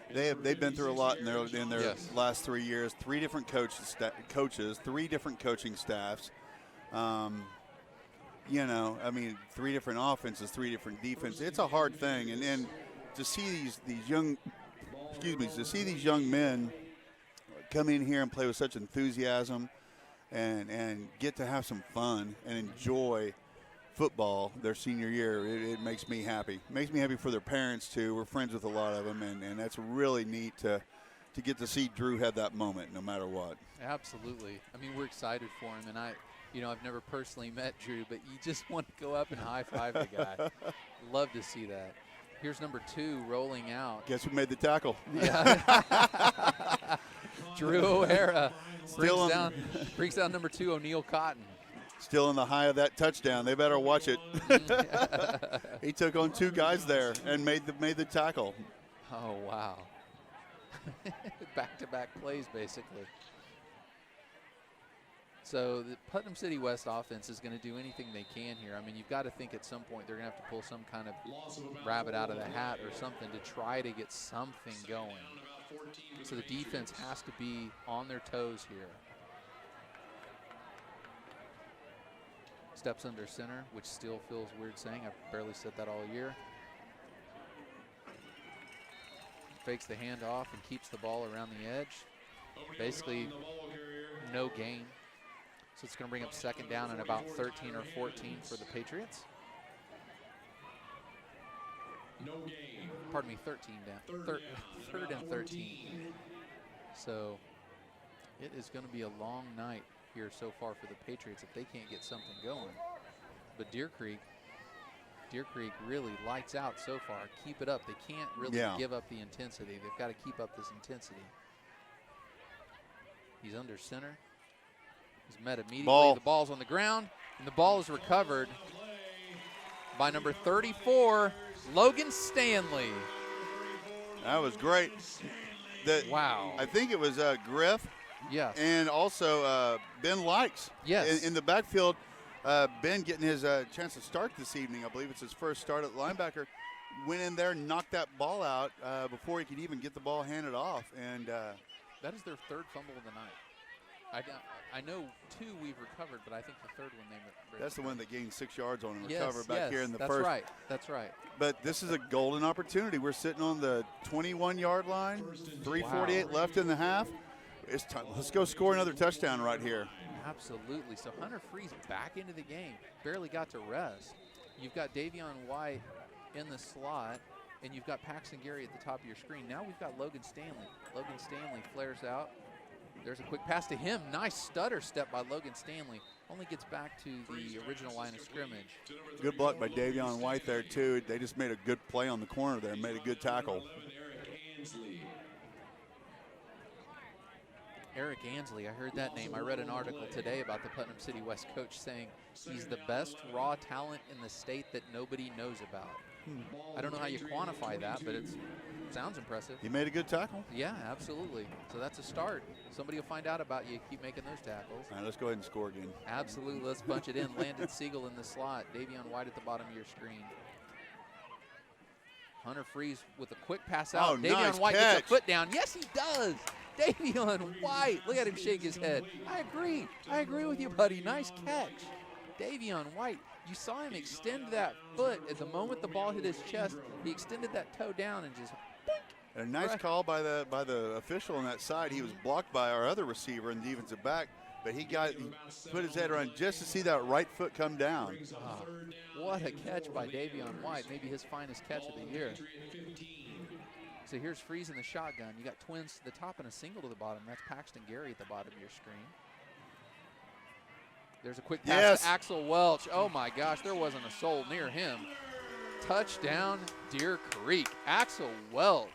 they've been through a lot in their last 3 years. 3 different coaches, 3 different coaching staffs. You know, I mean, 3 different offenses, 3 different defenses. It's a hard thing, and to see these young men come in here and play with such enthusiasm, and get to have some fun and enjoy football their senior year, it makes me happy. It makes me happy for their parents too. We're friends with a lot of them, and that's really neat to get to see Drew have that moment, no matter what. Absolutely. I mean, we're excited for him, and I've never personally met Drew, but you just want to go up and high-five the guy. Love to see that. Here's number 2 rolling out. Guess who made the tackle? Yeah. Drew O'Hara brings down number 2, O'Neal Cotton. Still in the high of that touchdown. They better watch it. He took on 2 guys there and made the tackle. Oh, wow. Back-to-back plays, basically. So the Putnam City West offense is going to do anything they can here. I mean, you've got to think at some point they're going to have to pull some kind of rabbit out of the hat or something to try to get something going. So the defense has to be on their toes here. Steps under center, which still feels weird saying. I've barely said that all year. Fakes the handoff and keeps the ball around the edge. Basically, no gain. So it's going to bring up 2nd down and about 13 or 14 for the Patriots. No gain. Pardon me, 13 down. Third and 13. So it is going to be a long night here so far for the Patriots if they can't get something going. But Deer Creek really lights out so far. Keep it up. They can't really give up the intensity. They've got to keep up this intensity. He's under center. He's met immediately. The ball's on the ground, and the ball is recovered by number 34, Logan Stanley. That was great. Wow. I think it was Griff. Yes. And also Ben Likes. Yes. In the backfield, Ben getting his chance to start this evening. I believe it's his first start at linebacker. Went in there, knocked that ball out before he could even get the ball handed off. And that is their 3rd fumble of the night. I know 2 we've recovered, but I think the 3rd one they that's the one that gained 6 yards on and yes, recovered back here in the that's first. Right. That's right. But this is a golden opportunity. We're sitting on the 21-yard line, 3:48 left in the half. It's time. Let's go score another touchdown right here. Absolutely. So Hunter Freeze back into the game. Barely got to rest. You've got Davion White in the slot, and you've got Paxton Gary at the top of your screen. Now we've got Logan Stanley. Logan Stanley flares out. There's a quick pass to him. Nice stutter step by Logan Stanley. Only gets back to the original line of scrimmage. Good block by Davion White there, too. They just made a good play on the corner there, made a good tackle. Eric Ansley, I heard that name. I read an article today about the Putnam City West coach saying he's the best raw talent in the state that nobody knows about. I don't know how you quantify that, but it sounds impressive. He made a good tackle. Yeah, absolutely. So that's a start. Somebody will find out about you. Keep making those tackles. All right, let's go ahead and score again. Absolutely. Let's bunch it in. Landon Siegel in the slot. Davion White at the bottom of your screen. Hunter Freeze with a quick pass out. Oh, Davion nice White catch. gets a foot down. Yes, he does. Davion White. Look at him shake his head. I agree. I agree with you, buddy. Nice catch. Davion White. You saw him extend that foot at the moment the ball hit his chest. He extended that toe down and just boink. And a nice call by the official on that side. He was blocked by our other receiver and defensive back. but he put his head around just to see that right foot come down. What a catch by Davion White, maybe his finest catch of the year. So here's Freeze in the shotgun. You got twins to the top and a single to the bottom. That's Paxton Gary at the bottom of your screen. There's a quick pass to Axel Welch. Oh my gosh, there wasn't a soul near him. Touchdown, Deer Creek. Axel Welch.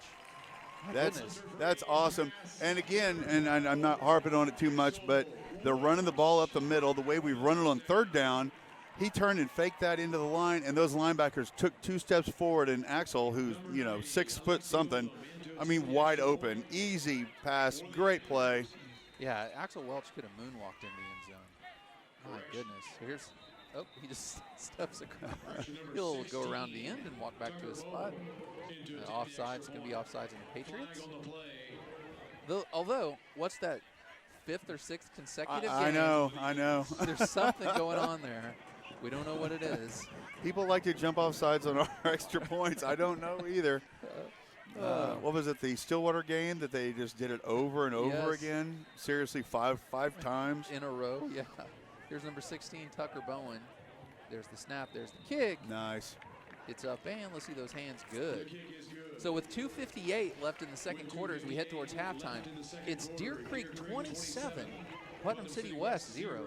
That's awesome. And again, and I'm not harping on it too much, but they're running the ball up the middle. The way we run it on third down, he turned and faked that into the line, and those linebackers took 2 steps forward, and Axel, who's 6 foot something, I mean, wide open, easy pass, great play. Yeah, Axel Welch could have moonwalked in the end zone. My goodness. He just steps across. He'll go around the end and walk back to his spot. Offsides, it's going to be offsides in the Patriots. Although, what's that, 5th or 6th consecutive game? I know. There's something going on there. We don't know what it is. People like to jump off sides on our extra points. I don't know either. What was it, the Stillwater game that they just did it over and over again? Seriously, five times? In a row, yeah. Here's number 16, Tucker Bowen. There's the snap, there's the kick. Nice. It's up, and let's see those hands good. So with 2:58 left in the second quarter as we head towards halftime, it's Deer Creek 27, Putnam City West 0.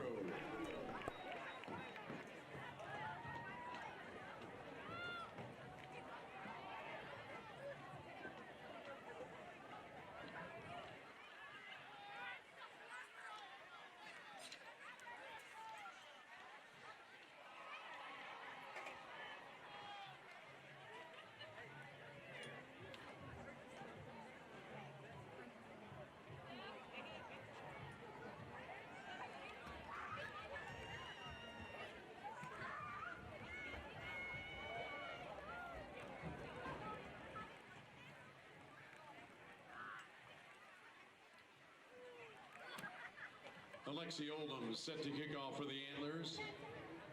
Alexi Oldham set to kick off for the Antlers.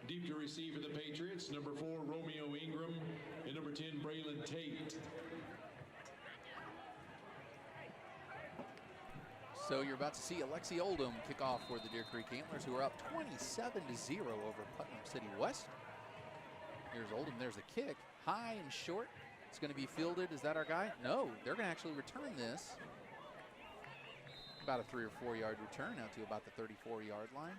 Deep to receive for the Patriots, number 4, Romeo Ingram, and number 10, Braylon Tate. So you're about to see Alexi Oldham kick off for the Deer Creek Antlers, who are up 27-0 over Putnam City West. Here's Oldham, there's the kick, high and short. It's going to be fielded. Is that our guy? No, they're going to actually return this. About a 3 or 4 yard return out to about the 34-yard line.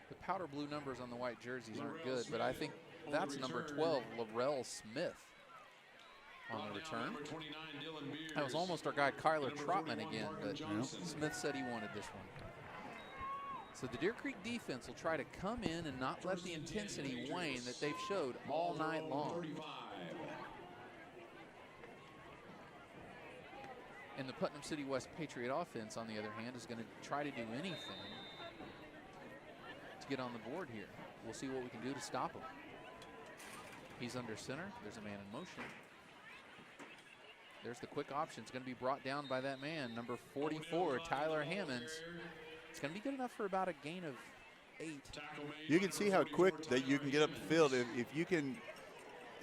The powder blue numbers on the white jerseys aren't good, but I think that's number 12, Laurel Smith, on the return. That was almost our guy Kyler Trotman again, but Smith said he wanted this one. So the Deer Creek defense will try to come in and not let the intensity wane that they've showed all night long. And the Putnam City West Patriot offense, on the other hand, is going to try to do anything to get on the board here. We'll see what we can do to stop him. He's under center. There's a man in motion. There's the quick option. It's going to be brought down by that man, number 44, Tyler Hammonds. It's going to be good enough for about a gain of 8. You can see how quick that you can get up the field if you can.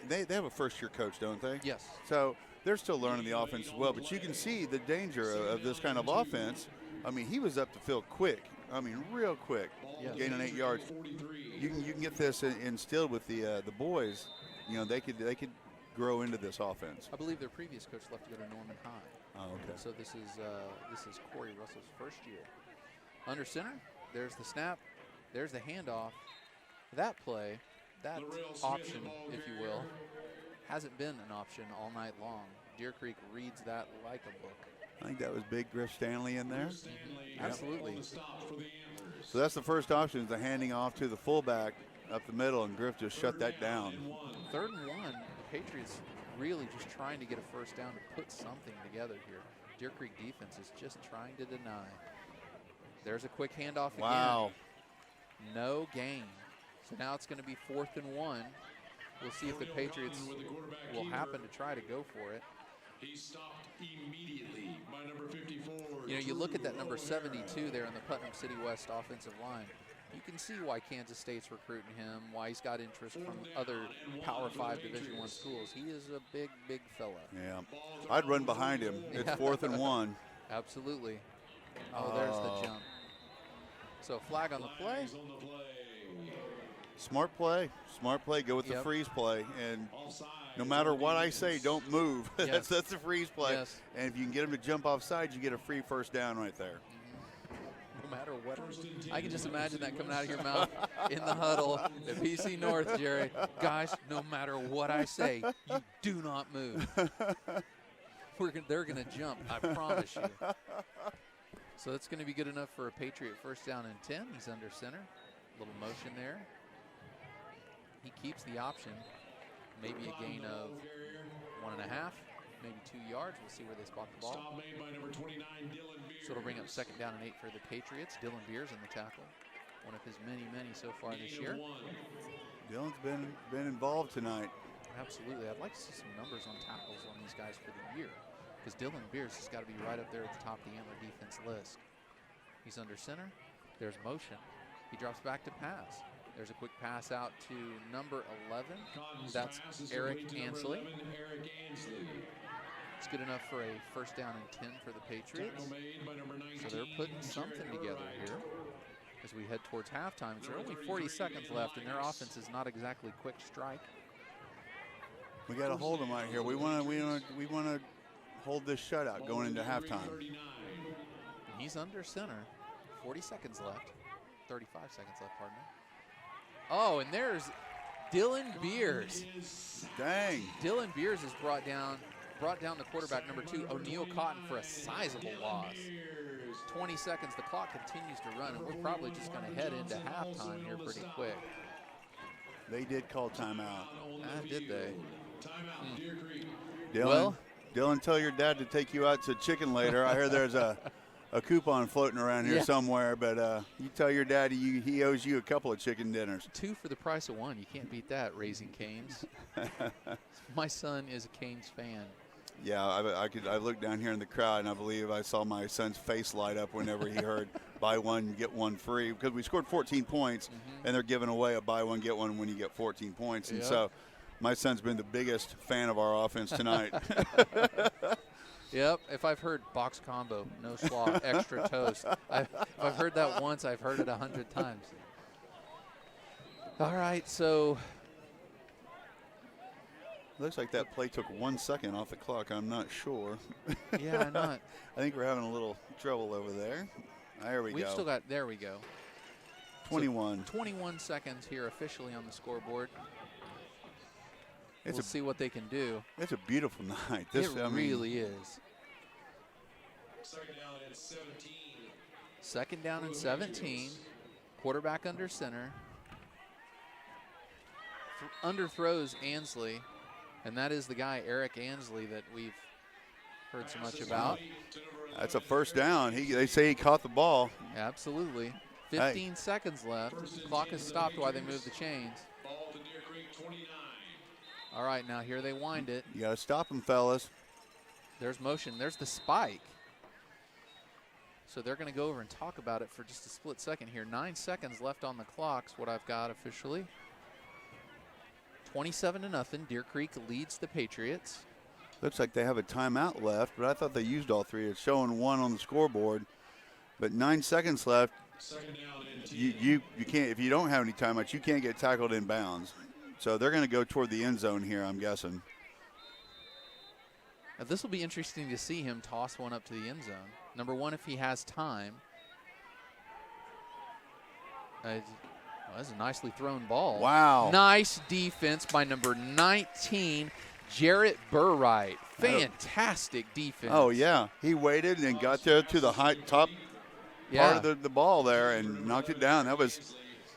They have a first-year coach, don't they? Yes. So they're still learning the offense as well, but you can see the danger of this kind of offense. I mean, he was up the field quick. I mean, real quick, gaining 8 yards. You can get this instilled with the boys. You know, they could grow into this offense. I believe their previous coach left to go to Norman High. Oh, okay. So this is Corey Russell's first year. Under center, there's the snap, there's the handoff. That play, that option, if you will, hasn't been an option all night long. Deer Creek reads that like a book. I think that was big Griff Stanley in there. Mm-hmm. Absolutely. So that's the first option, is the handing off to the fullback up the middle, and Griff just shut that down. 3rd and 1, the Patriots really just trying to get a first down to put something together here. Deer Creek defense is just trying to deny. There's a quick handoff again. Wow. No gain. So now it's going to be 4th and 1. We'll see if the Patriots will happen to try to go for it. He stopped immediately by number 54. You know, you look at that number 72 there on the Putnam City West offensive line. You can see why Kansas State's recruiting him, why he's got interest from other Power 5 Division I schools. He is a big, big fella. Yeah. I'd run behind him. It's 4th and 1. Absolutely. Oh, there's the jump. So flag on the play. Smart play. Smart play. Go with the freeze play. And no matter what I say, don't move. Yes. that's the freeze play. Yes. And if you can get them to jump offside, you get a free first down right there. No matter what. I can just imagine that coming out of your mouth in the huddle at PC North, Jerry. Guys, no matter what I say, you do not move. They're going to jump, I promise you. So that's going to be good enough for a Patriot first down and 10. He's under center. Little motion there. He keeps the option. Maybe a gain of 1.5, maybe 2 yards. We'll see where they spot the ball. So it'll bring up second down and 8 for the Patriots. Dylan Beers in the tackle. One of his many so far this year. Dylan's been involved tonight. Absolutely. I'd like to see some numbers on tackles on these guys for the year, because Dylan Beers has got to be right up there at the top of the Antler defense list. He's under center. There's motion. He drops back to pass. There's a quick pass out to number 11. That's Eric Ansley. It's good enough for a first down and 10 for the Patriots. So they're putting something together here as we head towards halftime. It's only 40 seconds left, and their offense is not exactly quick strike. We got to hold them right here. We want to hold this shutout going into halftime. And he's under center. 40 seconds left. 35 seconds left, pardon me. Oh, and there's Dylan Beers. Dang. Dylan Beers has brought down the quarterback, number 2, O'Neal Cotton, for a sizable loss. 20 seconds. The clock continues to run, and we're probably just going to head into halftime here pretty quick. They did call timeout. Did they? Dylan, tell your dad to take you out to chicken later. I heard there's a coupon floating around here somewhere, but you tell your dad he owes you a couple of chicken dinners. 2 for the price of 1. You can't beat that, Raising Canes. My son is a Canes fan. Yeah, I looked down here in the crowd, and I believe I saw my son's face light up whenever he heard buy one, get one free, because we scored 14 points, and they're giving away a buy one, get one when you get 14 points. And so my son's been the biggest fan of our offense tonight. Yep, if I've heard box combo, no slaw, extra toast. If I've heard that once, I've heard it 100 times. All right, so. Looks like that play took 1 second off the clock. I'm not sure. Yeah, I'm not. I think we're having a little trouble over there. There we go. We've still got, there we go. 21. So 21 seconds here officially on the scoreboard. We'll see what they can do. It's a beautiful night. It really is. Second down and 17. Quarterback under center. Underthrows Ansley, and that is the guy, Eric Ansley, that we've heard so much about. That's a first down. They say he caught the ball. Absolutely. 15 seconds left. The clock has stopped while they move the chains. All right, now here they wind it. You got to stop them, fellas. There's motion. There's the spike. So they're going to go over and talk about it for just a split second here. 9 seconds left on the clock's what I've got officially. 27-0. Deer Creek leads the Patriots. Looks like they have a timeout left, but I thought they used all 3. It's showing 1 on the scoreboard. But 9 seconds left. You can't, if you don't have any timeouts, you can't get tackled in bounds. So they're going to go toward the end zone here, I'm guessing. Now this will be interesting to see him toss one up to the end zone. Number 1, if he has time. That's a nicely thrown ball. Wow. Nice defense by number 19, Jarrett Burright. Fantastic defense. Oh, yeah. He waited and got there to the top part of the ball there and knocked it down. That was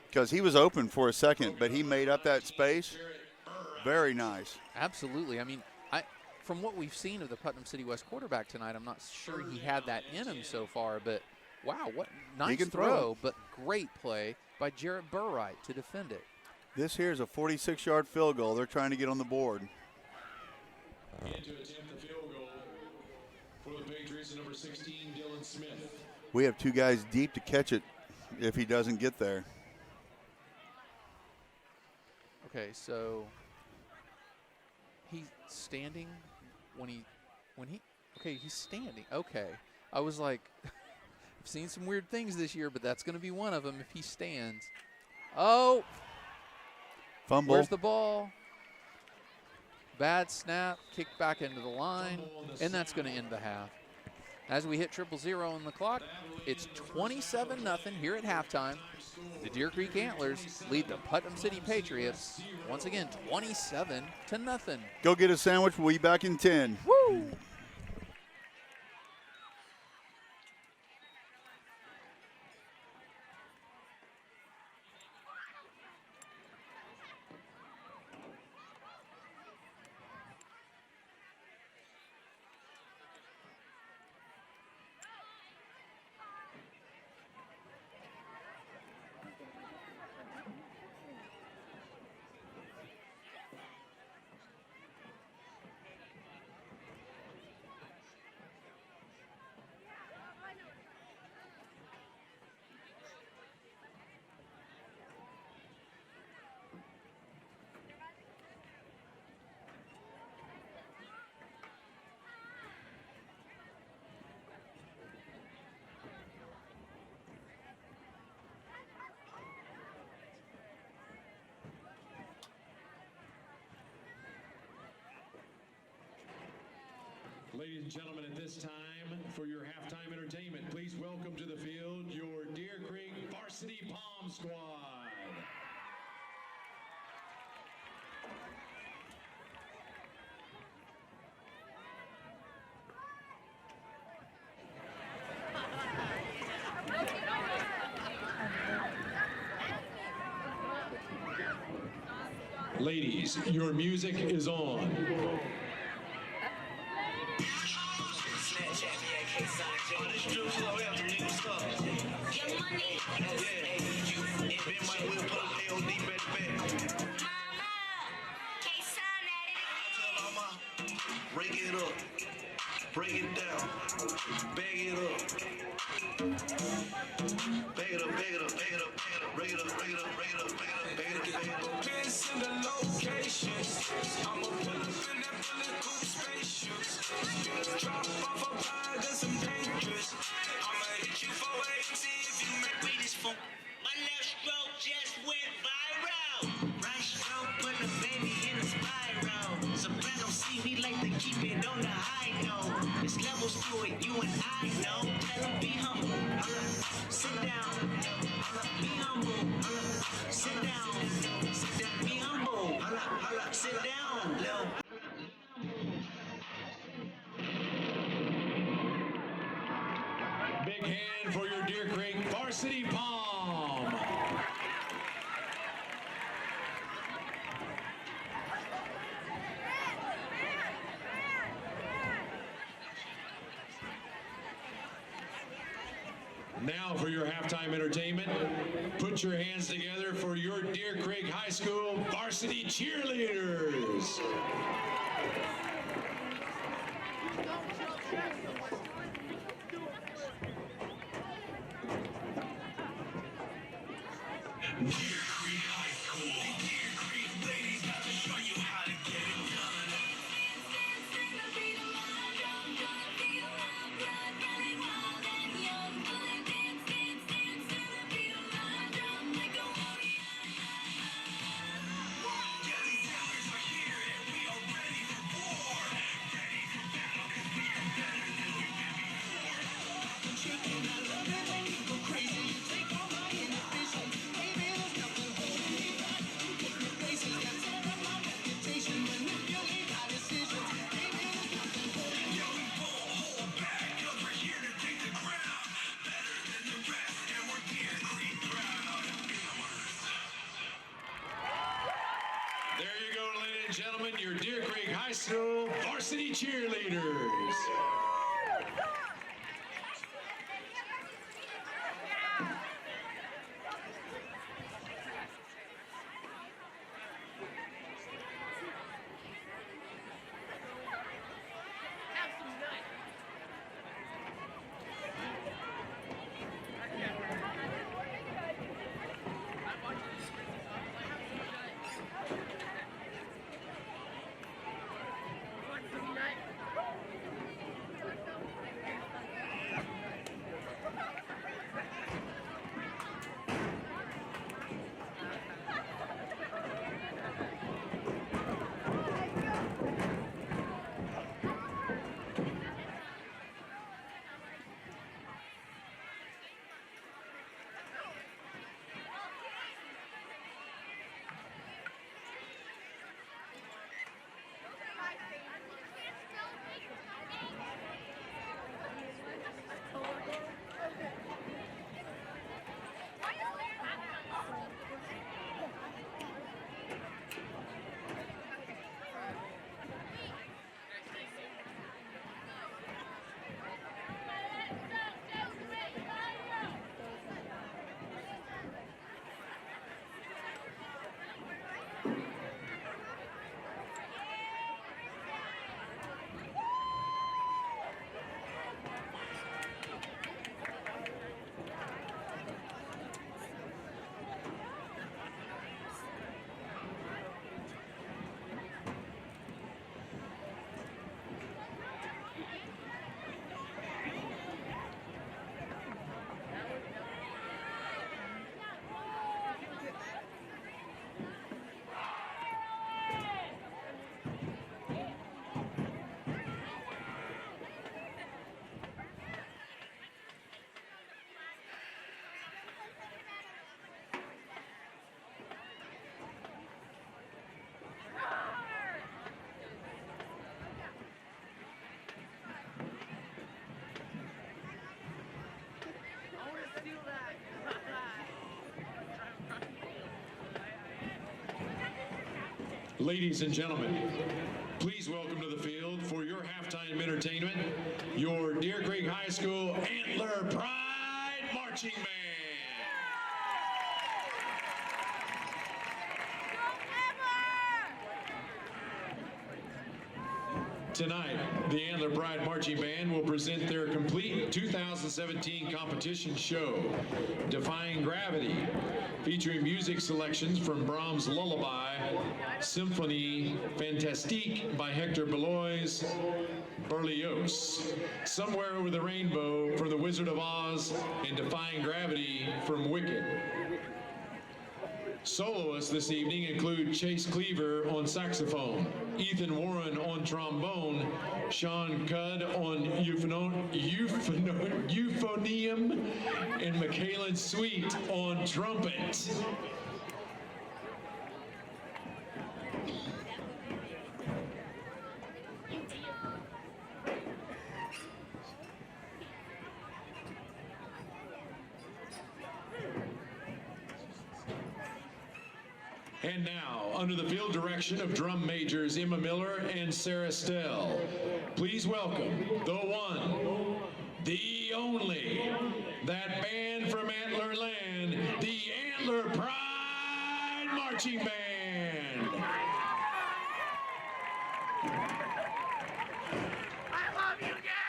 because he was open for a second, but he made up that space. Very nice. Absolutely. I mean, from what we've seen of the Putnam City West quarterback tonight, I'm not sure he had that in him so far, but wow, what nice throw, but great play by Jarrett Burright to defend it. This here is a 46-yard field goal. They're trying to get on the board. To attempt the field goal for the Patriots, number 16, Dylan Smith. We have 2 guys deep to catch it if he doesn't get there. Okay, so he's standing when he okay, he's standing. Okay. I was like, I've seen some weird things this year, but that's going to be one of them if he stands. Oh. Fumble. Where's the ball? Bad snap, kicked back into the line, and that's going to end the half. As we hit 0-0 on the clock, it's 27-0 here at halftime. The Deer Creek Antlers lead the Putnam City Patriots, once again, 27-0. Go get a sandwich. We'll be back in 10. Woo! Ladies and gentlemen, at this time, for your halftime entertainment, please welcome to the field your Deer Creek Varsity Palm Squad. Ladies, your music is on. Break it up, break it down, bag it up, bag it up, bag it up, bag it up, bag it up, break it up, break it up, break it up, bag it up, bag it up. Depends on the location. I'ma pull up in that bulletproof spaceship. Drop off a bag of some dangerous. I'ma hit you for 80 if you make me this phone. My left stroke just went viral. Right stroke put the baby in a spiral. Soprano see me like to keep it on the high note. There's levels to it, you and I know. Tell them be humble. Sit down. Be humble. Sit down. Sit down. Be humble. Sit down. Lil. Big hand for your Deer Creek Varsity Palm. Now for your halftime entertainment, put your hands together for your Deer Creek High School varsity cheerleaders. Deer Creek High School. Deer Creek ladies got to show you how to get it done. There you go, ladies and gentlemen, your Deer Creek High School varsity cheerleaders. Ladies and gentlemen, please welcome to the field for your halftime entertainment, your Deer Creek High School Antler Pride Marching Band. Tonight, the Antler Pride Marching Band will present their complete 2017 competition show, Defying Gravity, featuring music selections from Brahms' Lullaby, Symphonie Fantastique by Hector Belois, Berlioz, Somewhere Over the Rainbow from The Wizard of Oz, and Defying Gravity from Wicked. Soloists this evening include Chase Cleaver on saxophone, Ethan Warren on trombone, Sean Cudd on euphonium, and Michaelan Sweet on trumpet. And now, under the field direction of drum majors Emma Miller and Sarah Stell, please welcome the one, the only, that band from Antler Land, the Antler Pride Marching Band. I love you, yeah!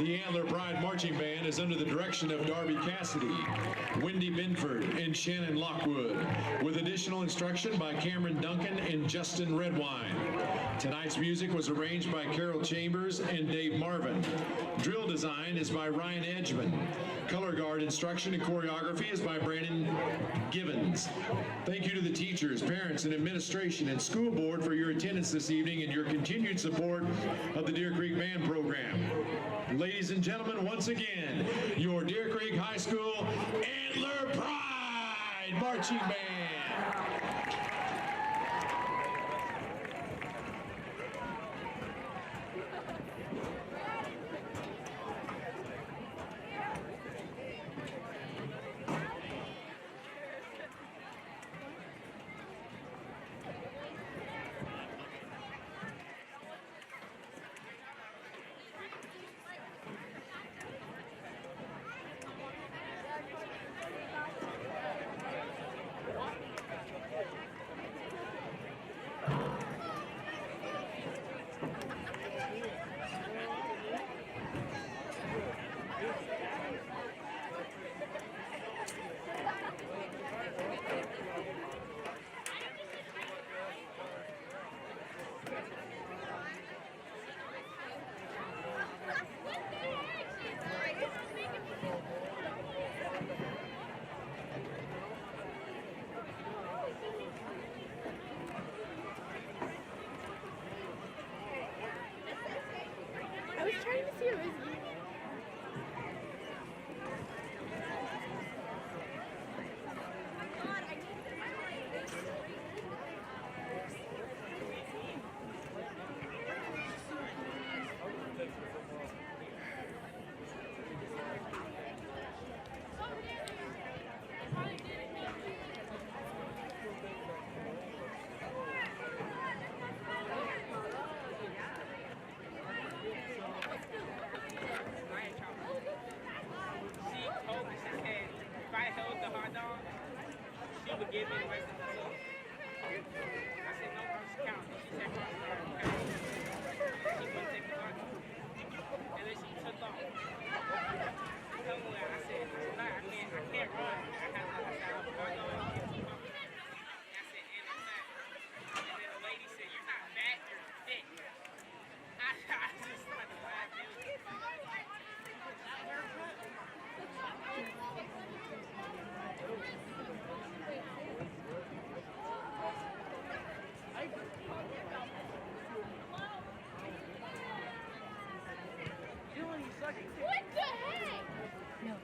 The Antler Pride Marching Band is under the direction of Darby Cassidy, Wendy Binford, and Shannon Lockwood, with additional instruction by Cameron Duncan and Justin Redwine. Tonight's music was arranged by Carol Chambers and Dave Marvin. Drill design is by Ryan Edgman. Color guard instruction and choreography is by Brandon Givens. Thank you to the teachers, parents, and administration and school board for your attendance this evening and your continued support of the Deer Creek Band program. Ladies and gentlemen, once again, your Deer Creek High School Antler Pride Marching Band. gave me the license to smoke. I said, no, I'm just counting. She said, "Come on, okay." She couldn't take the gun. And then she took off. Somewhere, I said, "No, I can't run. I have to, I said, I'm going to keep up." I said, "And I'm fat." And then the lady said, "You're not fat, you're thick." I just started laughing. What the heck? No.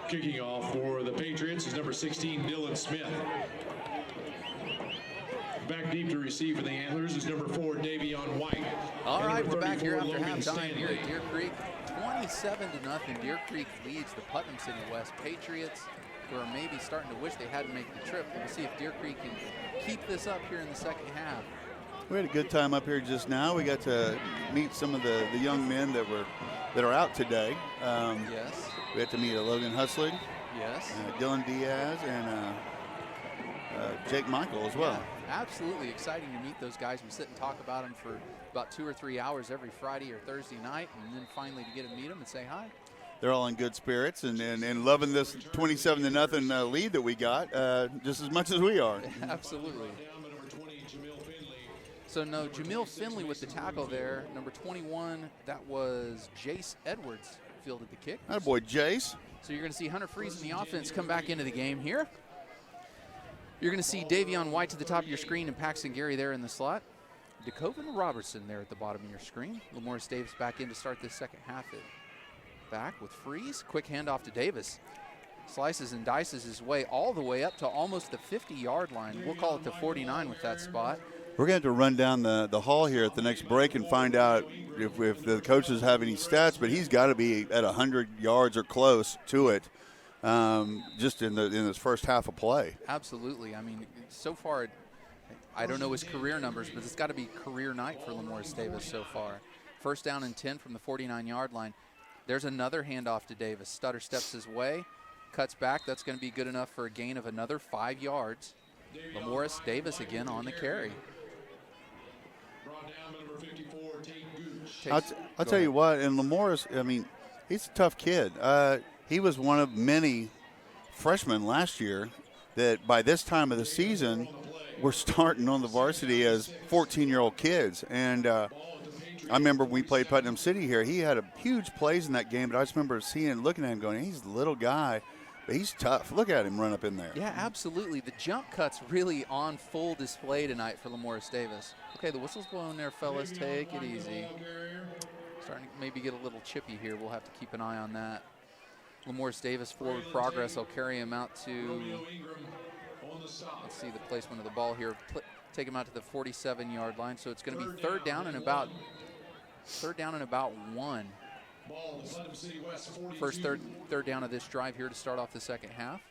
Kicking off for the Patriots is number 16, Dylan Smith. Back deep to receive for the Antlers is number 4, Davion White. All And right, number we're back here 34, after Logan halftime Stanley. here at Deer Creek. 27-0. Deer Creek leads the Putnam City West Patriots, who are maybe starting to wish they hadn't made the trip. We'll see if Deer Creek can keep this up here in the second half. We had a good time up here just now. We got to meet some of the young men that are out today. Yes. We had to meet Logan Husling, Yes. Dylan Diaz, and Jake Michael as well. Yeah, absolutely exciting to meet those guys. We sit and talk about them for about 2 or 3 hours every Friday or Thursday night, and then finally to get to meet them and say hi. They're all in good spirits and loving this 27-0 lead that we got just as much as we are. Absolutely. Down by number 20, Jamil Finley. So no, Jamil Finley with the tackle there. Number 21, that was Jace Edwards, fielded the kick. Attaboy, Jace. So you're going to see Hunter Freeze in the offense come back into the game here. You're going to see Davion White to the top of your screen and Paxton Gary there in the slot. DeCoven Robertson there at the bottom of your screen. Lamoris Davis back in to start this second half. Back with Freeze. Quick handoff to Davis. Slices and dices his way all the way up to almost the 50-yard line. We'll call it the 49 with that spot. We're going to have to run down the hall here at the next break and find out if the coaches have any stats, but he's got to be at 100 yards or close to it just in this first half of play. Absolutely. I mean, so far, I don't know his career numbers, but it's got to be career night for Lamoris Davis so far. First down and 10 from the 49-yard line. There's another handoff to Davis. Stutter steps his way, cuts back. That's going to be good enough for a gain of another 5 yards. Lamoris Davis again on the carry. Brought down by number 54, Tate Gooch. I'll tell you what, and Lamoris, I mean, he's a tough kid. He was one of many freshmen last year that by this time of the season were starting on the varsity as 14-year-old kids. And I remember when we played Putnam City here, he had a huge plays in that game, but I just remember looking at him going, he's a little guy, but he's tough. Look at him run up in there. Yeah, absolutely. The jump cut's really on full display tonight for Lamoris Davis. Okay, the whistle's blowing there, fellas. Take it easy. Starting to maybe get a little chippy here. We'll have to keep an eye on that. Lamoris Davis forward progress. I'll carry him out to, let's see the placement of the ball here. Take him out to the 47-yard line. So it's going to be third down and about one. First third down of this drive here to start off the second half.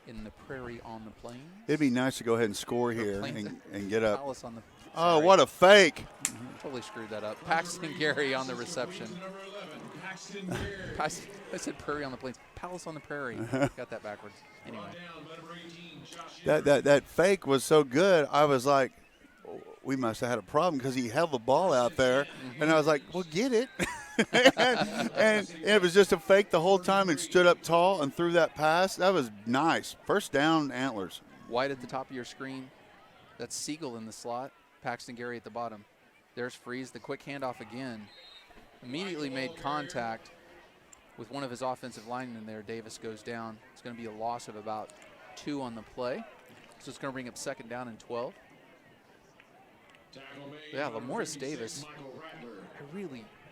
In the Prairie on the Plains. It'd be nice to go ahead and score here and get up. Palace on the, Oh, what a fake. Totally screwed that up. Paxton Gary on the reception. I said Prairie on the Plains. Palace on the Prairie. Got that backwards. Anyway. That fake was so good. I was like, we must have had a problem because he held the ball out there. And I was like, well, get it. and it was just a fake the whole time and stood up tall and threw that pass. That was nice. First down, Antlers. White at the top of your screen. That's Siegel in the slot. Paxton Gary at the bottom. There's Freeze, the quick handoff again. Immediately made contact with one of his offensive linemen there. Davis goes down. It's going to be a loss of about 2 on the play. So it's going to bring up second down and 12. Yeah, Lamoris Davis.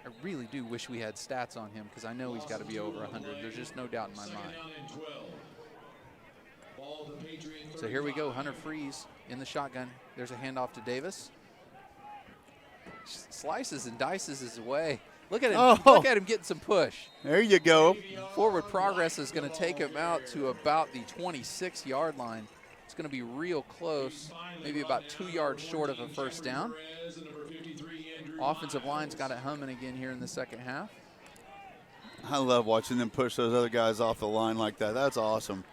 I really do wish we had stats on him because I know he's got to be over 100. There's just no doubt in my mind. So here we go, Hunter Freeze in the shotgun. There's a handoff to Davis. Slices and dices his way. Look at him. Oh. Look at him getting some push. There you go. Forward progress is going to take him out to about the 26-yard line. It's going to be real close, maybe about 2 yards short of a first down. Offensive line's got it humming again here in the second half. I love watching them push those other guys off the line like that. That's awesome.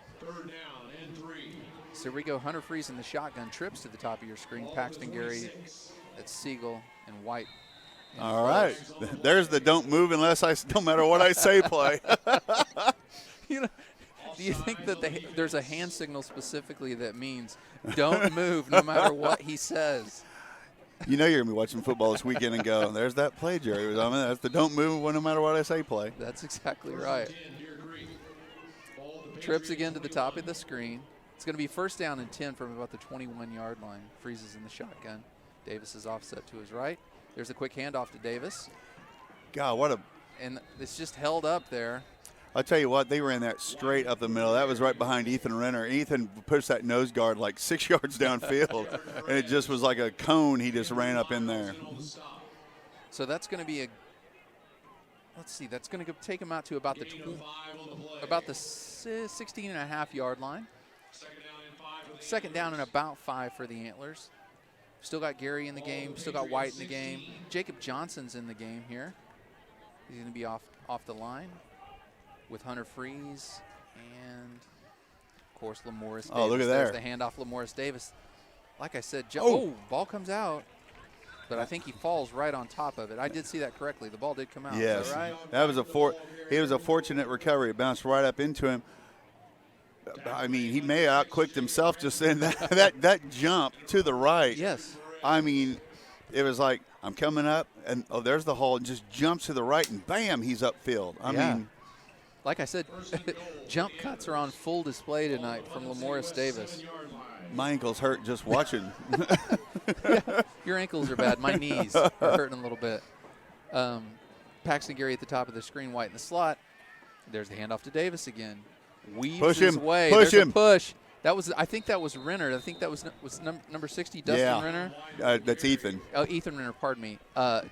So here we go, Hunter Freeze in the shotgun, trips to the top of your screen. Paxton Gary, that's Siegel and White. All right. There's the don't move unless no matter what I say play. You know, do you think that there's a hand signal specifically that means don't move no matter what he says? You know you're going to be watching football this weekend and go, there's that play, Jerry. I mean, that's the don't move no matter what I say play. That's exactly right. Trips again to the top of the screen. It's going to be first down and 10 from about the 21-yard line. Freezes in the shotgun. Davis is offset to his right. There's a quick handoff to Davis. God, what a – And it's just held up there. I'll tell you what, they ran that straight up the middle. That was right behind Ethan Renner. Ethan pushed that nose guard like 6 yards downfield, and it just was like a cone he just ran up in there. So that's going to be let's see, that's going to take him out to about the 16.5-yard line. Second down and about 5 for the Antlers. Still got Gary in the game, still got White in the game. Jacob Johnson's in the game here. He's going to be off the line with Hunter Freeze and, of course, Lamoris Davis. Oh, look at there. There's the handoff, Lamoris Davis. Like I said, Oh. Ball comes out, but I think he falls right on top of it. I did see that correctly. The ball did come out. Yes. Is that right? That was he was a fortunate recovery. It bounced right up into him. I mean, he may have outquicked himself just saying that jump to the right. Yes. I mean, it was like, I'm coming up, and there's the hole, and just jumps to the right, and bam, he's upfield. I mean, like I said, jump cuts are on full display tonight from Lamoris Davis. my ankle's hurt just watching. Yeah, your ankles are bad. My knees are hurting a little bit. Paxton Gary at the top of the screen, White in the slot. There's the handoff to Davis again. Weaves his way. Push There's him. a push. I think that was Renner. I think that was number 60, Dustin Renner. That's Ethan. Oh, Ethan Renner, pardon me.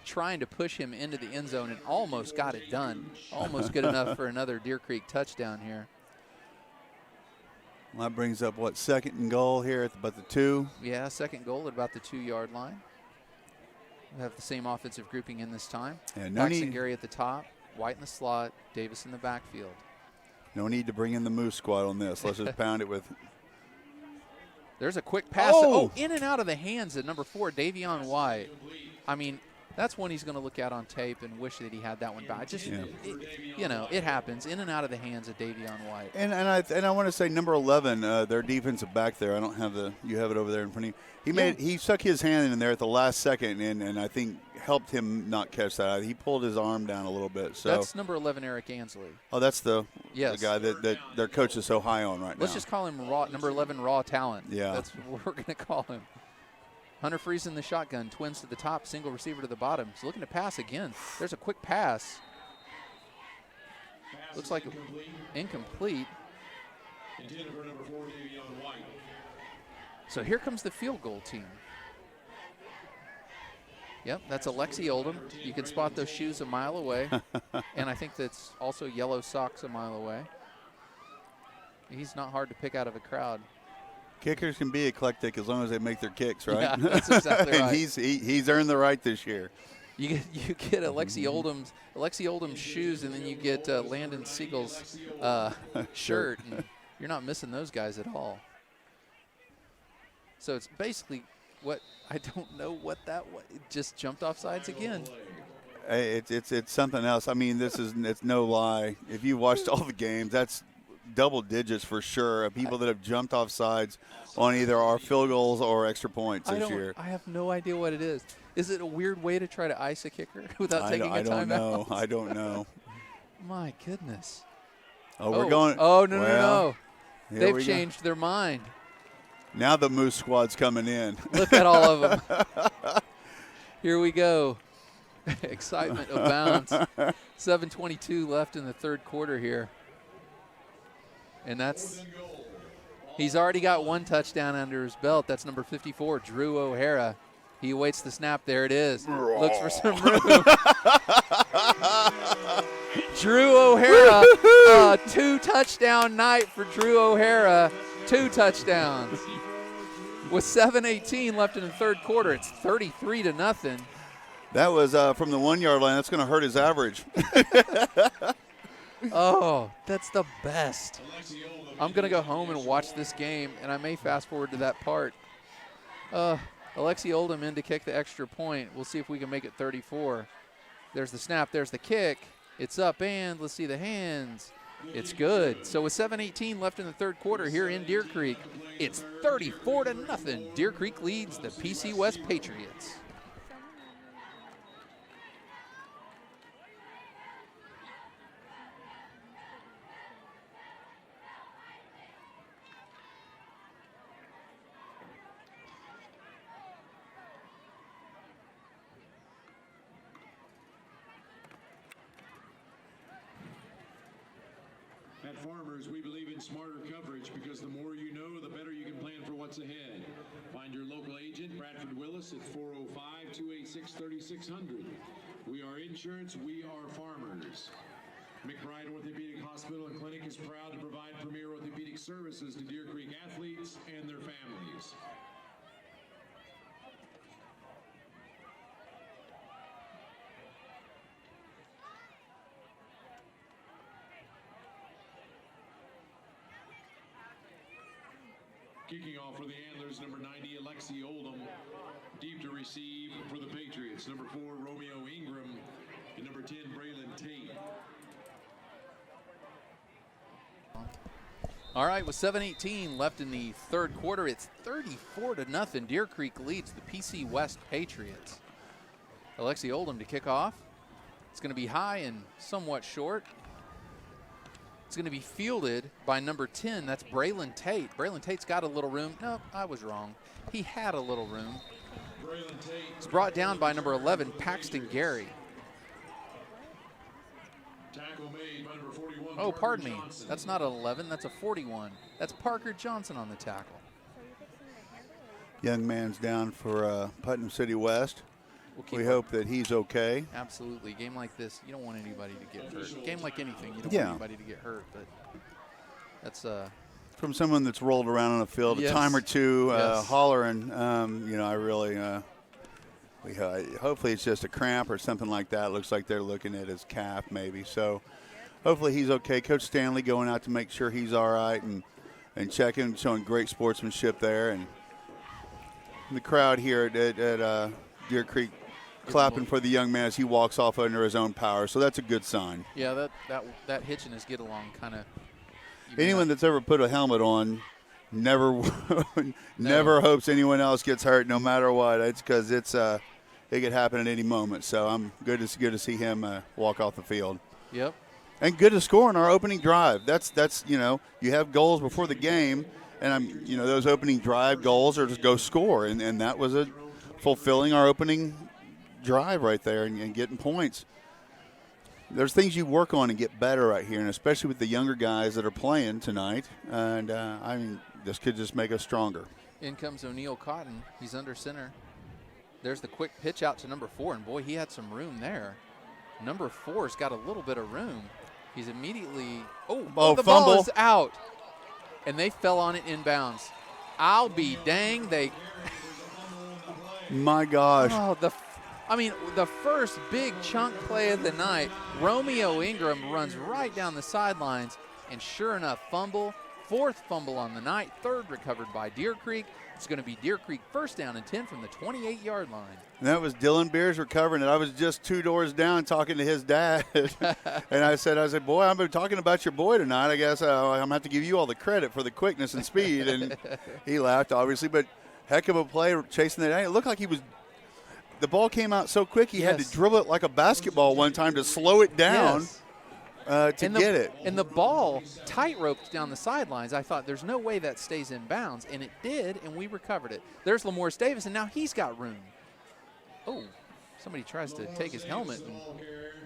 Trying to push him into the end zone and almost got it done. Almost good enough for another Deer Creek touchdown here. Well, that brings up, what, second and goal here at about the 2? Yeah, second goal at about the 2-yard line. We have the same offensive grouping in this time. Yeah, no Paxton need. Gary at the top, White in the slot, Davis in the backfield. No need to bring in the Moose squad on this. Let's just pound it with. There's a quick pass. Oh! In and out of the hands of number 4, Davion White. I mean, that's one he's going to look at on tape and wish that he had that one back. It happens. In and out of the hands of Davion White. And I want to say number 11, their defensive back there. I don't have you have it over there in front of you. He stuck his hand in there at the last second, and I think helped him not catch that. He pulled his arm down a little bit. So that's number 11, Eric Ansley. Oh, that's the Yes. guy that their coach is so high on right now. Let's just call him number 11 raw talent. Yeah. That's what we're going to call him. Hunter Freeze in the shotgun, twins to the top, single receiver to the bottom. He's looking to pass again. There's a quick pass. Looks like incomplete. Intended for number 4, Davion White. So here comes the field goal team. Yep, that's Alexi Oldham. You can spot those shoes a mile away. And I think that's also yellow socks a mile away. He's not hard to pick out of a crowd. Kickers can be eclectic as long as they make their kicks, right? Yeah, that's exactly right. And he's earned the right this year. You get Alexi Oldham's shoes, and then you get Landon Siegel's shirt. And you're not missing those guys at all. So it's basically I don't know what that was. It just jumped off sides again. Hey, it's something else. I mean, it's no lie. If you watched all the games, that's double digits for sure of people that have jumped off sides on either our field goals or extra points this year. I have no idea what it is. Is it a weird way to try to ice a kicker without taking a timeout? I don't know. My goodness. Oh, we're going. Oh, no. Here They've we go. changed their mind. Now the Moose squad's coming in. Look at all of them. Here we go. Excitement abounds. 7:22 left in the third quarter here. And he's already got one touchdown under his belt. That's number 54, Drew O'Hara. He awaits the snap. There it is. Looks for some room. Drew O'Hara, a 2-touchdown night for Drew O'Hara. 2 touchdowns. With 7:18 left in the third quarter, it's 33-0. That was from the 1-yard line. That's going to hurt his average. Oh, that's the best. I'm going to go home and watch this game, and I may fast forward to that part. Alexi Oldham in to kick the extra point. We'll see if we can make it 34. There's the snap. There's the kick. It's up, and let's see the hands. It's good. So with 7:18 left in the third quarter here in Deer Creek, it's 34-0. Deer Creek leads the PC West Patriots. At Farmers, we believe in smarter coverage because the more you know, the better you can plan for what's ahead. Find your local agent, Bradford Willis, at 405-286-3600. We are insurance, we are farmers. McBride Orthopedic Hospital and Clinic is proud to provide premier orthopedic services to Deer Creek athletes and their families. Kicking off for the Antlers, number 90, Alexi Oldham. Deep to receive for the Patriots, number 4, Romeo Ingram, and number 10, Braylon Tate. All right, with 7:18 left in the third quarter, it's 34-0. Deer Creek leads the PC West Patriots. Alexi Oldham to kick off. It's going to be high and somewhat short. It's going to be fielded by number 10. That's Braylon Tate. Braylon Tate's got a little room. No, I was wrong. He had a little room. It's brought down by number 11, Paxton Gary. Tackle made by number 41. Oh, pardon me. That's not an 11. That's a 41. That's Parker Johnson on the tackle. Young man's down for Putnam City West. We hope that he's okay. Absolutely. Game like this, you don't want anybody to get hurt. Game like anything, you don't Yeah. want anybody to get hurt. But that's From someone that's rolled around on the field Yes. a time or two, Yes. hollering. I really, hopefully it's just a cramp or something like that. Looks like they're looking at his calf maybe. So hopefully he's okay. Coach Stanley going out to make sure he's all right and checking, showing great sportsmanship there. And the crowd here at Deer Creek clapping for the young man as he walks off under his own power. So that's a good sign. yeah, that hitch in his get along kind of. Anyone that's ever put a helmet on never hopes anyone else gets hurt no matter what. It's because it could happen at any moment. So I'm good to see him walk off the field. Yep. And good to score on our opening drive. That's you have goals before the game, and those opening drive goals are just go score, and that was fulfilling our opening drive right there and getting points. There's things you work on and get better right here, and especially with the younger guys that are playing tonight. And this could just make us stronger. In comes O'Neal Cotton. He's under center. There's the quick pitch out to number 4, and boy, he had some room there. Number 4's got a little bit of room. He's immediately the fumble. ball is out, and they fell on it inbounds. I'll be dang, they. My gosh. Oh, the first big chunk play of the night, Romeo Ingram runs right down the sidelines, and sure enough, fumble. 4th fumble on the night, 3rd recovered by Deer Creek. It's going to be Deer Creek first down and 10 from the 28-yard line. And that was Dylan Beers recovering it. I was just 2 doors down talking to his dad. And I said, boy, I've been talking about your boy tonight. I guess I'm going to have to give you all the credit for the quickness and speed. And he laughed, obviously. But heck of a play chasing that. It looked like the ball came out so quick he had to dribble it like a basketball one time to slow it down. Yes. To get it. And the ball tight-roped down the sidelines. I thought there's no way that stays in bounds, and it did, and we recovered it. There's Lamoris Davis, and now he's got room. Oh, Somebody tries to take his helmet and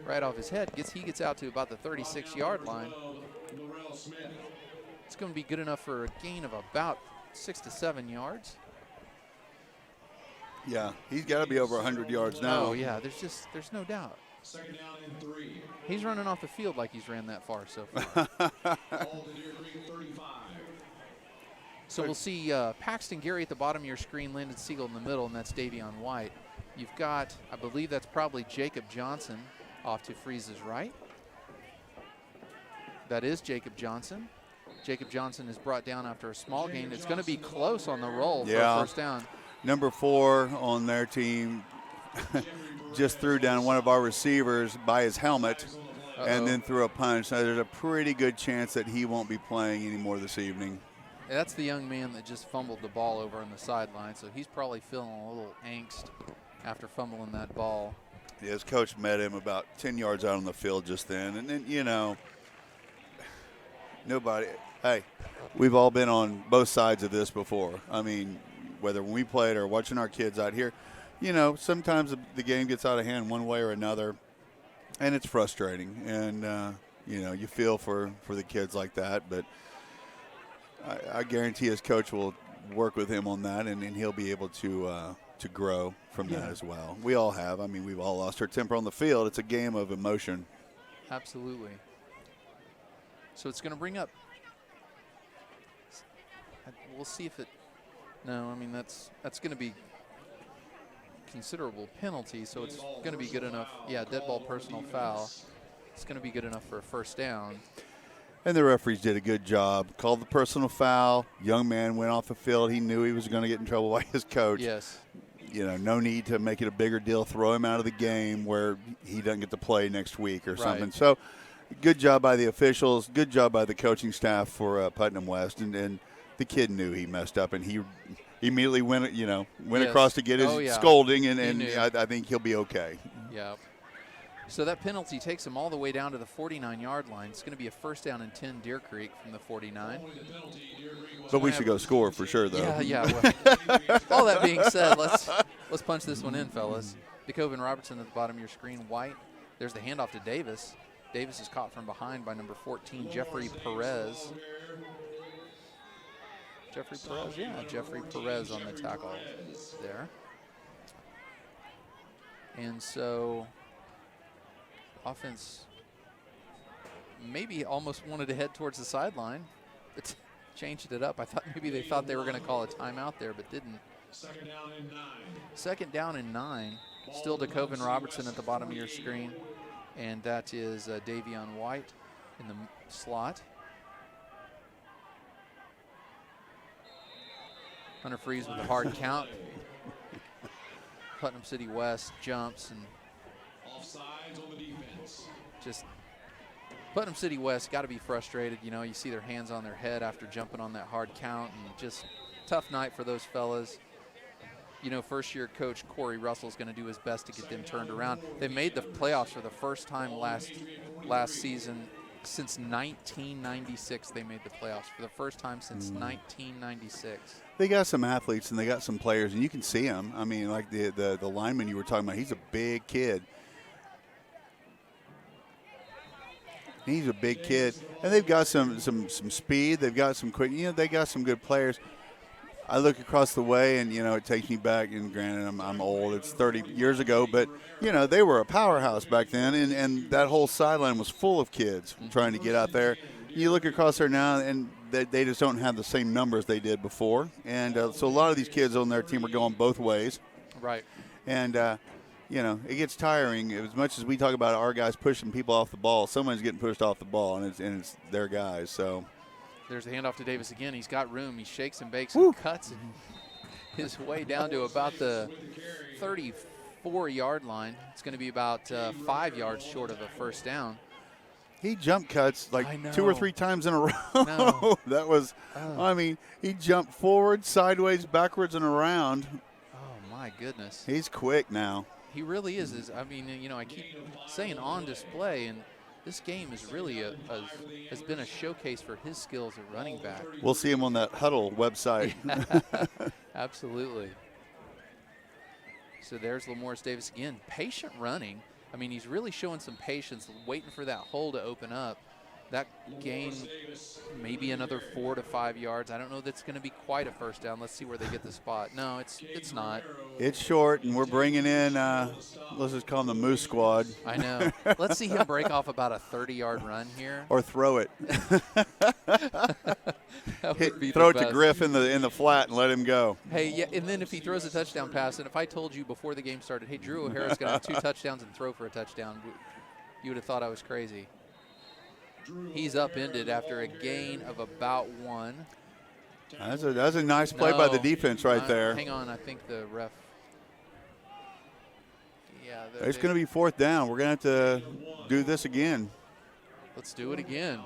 right off his head. He gets out to about the 36-yard line. It's going to be good enough for a gain of about 6 to 7 yards. Yeah, he's got to be over 100 yards now. Oh, yeah, there's no doubt. Second down and 3. He's running off the field like he's ran that far so far. All to Deer Creek 35. So we'll see Paxton Gary at the bottom of your screen, Landon Siegel in the middle, and that's Davion White. You've got, I believe that's probably Jacob Johnson off to Freeze's right. That is Jacob Johnson. Jacob Johnson is brought down after a small gain. It's going to be close on the roll for a first down. Number 4 on their team just threw down one of our receivers by his helmet and then threw a punch. So there's a pretty good chance that he won't be playing anymore this evening. That's the young man that just fumbled the ball over on the sideline, so he's probably feeling a little angst after fumbling that ball. Yeah, his coach met him about 10 yards out on the field just then. And then, you know, hey, we've all been on both sides of this before. I mean, whether when we played or watching our kids out here, you know, sometimes the game gets out of hand one way or another, and it's frustrating. And, you know, you feel for the kids like that. But I guarantee his coach will work with him on that, and he'll be able to grow from that as well. We all have. I mean, we've all lost our temper on the field. It's a game of emotion. Absolutely. So it's going to bring up. We'll see if it. No, I mean that's going to be considerable penalty. So it's going to be good enough. Yeah, dead ball personal foul. It's going to be good enough for a first down. And the referees did a good job. Called the personal foul. Young man went off the field. He knew he was going to get in trouble by his coach. Yes. You know, no need to make it a bigger deal. Throw him out of the game where he doesn't get to play next week or something. So, good job by the officials. Good job by the coaching staff for Putnam West. And the kid knew he messed up, and he immediately went across to get his scolding, and I think he'll be okay. Yeah. So that penalty takes him all the way down to the 49-yard line. It's going to be a first down and 10 Deer Creek from the 49. But we should go score for sure, though. Yeah. Well, all that being said, let's punch this one in, fellas. DeCoven Robertson at the bottom of your screen. White. There's the handoff to Davis. Davis is caught from behind by number 14, Jeffrey Perez. Jeffrey Perez on the tackle there. And so offense maybe almost wanted to head towards the sideline, but changed it up. I thought maybe they thought they were going to call a timeout there, but didn't. Second down and 9. Second down and 9. Still DeCoven Robertson at the bottom of your screen, and that is Davion White in the slot. Hunter Freeze with a hard count. Putnam City West jumps and Offsides on the defense. just Putnam City West got to be frustrated. You know, you see their hands on their head after jumping on that hard count, and just tough night for those fellas. You know, first-year coach Corey Russell is going to do his best to get them turned around. They made the playoffs for the first time last season. Since 1996, they made the playoffs for the first time since 1996. They got some athletes and they got some players, and you can see them. I mean, like the lineman you were talking about, he's a big kid. He's a big kid, and they've got some speed. They've got some quick. You know, they got some good players. I look across the way, and, you know, it takes me back, and granted, I'm old. It's 30 years ago, but, you know, they were a powerhouse back then, and that whole sideline was full of kids trying to get out there. You look across there now, and they just don't have the same numbers they did before. And so a lot of these kids on their team are going both ways. Right. And, you know, it gets tiring. As much as we talk about our guys pushing people off the ball, someone's getting pushed off the ball, and it's their guys. So there's the handoff to Davis again. He's got room. He shakes and bakes and cuts his way down to about the 34-yard line. It's going to be about 5 yards short of a first down. He jump cuts like 2 or 3 times in a row. No. That was, I mean, he jumped forward, sideways, backwards, and around. Oh, my goodness. He's quick now. He really is. I mean, you know, I keep saying on display, and this game is really has been a showcase for his skills at running back. We'll see him on that Huddle website. Absolutely. So there's Lamoris Davis again. Patient running. I mean, he's really showing some patience, waiting for that hole to open up. That gain maybe another 4 to 5 yards. I don't know that's going to be quite a first down. Let's see where they get the spot. No, it's not. It's short, and we're bringing in, let's just call them the Moose Squad. I know. Let's see him break off about a 30-yard run here. Or throw it. Throw it to Griff in the flat and let him go. Hey, yeah, and then if he throws a touchdown pass, and if I told you before the game started, hey, Drew O'Hara's going to have 2 touchdowns and throw for a touchdown, you would have thought I was crazy. He's upended after a gain of about 1. That's a nice play by the defense right there. Hang on, I think the ref. Yeah. It's going to be 4th down. We're going to have to do this again. Let's do it again.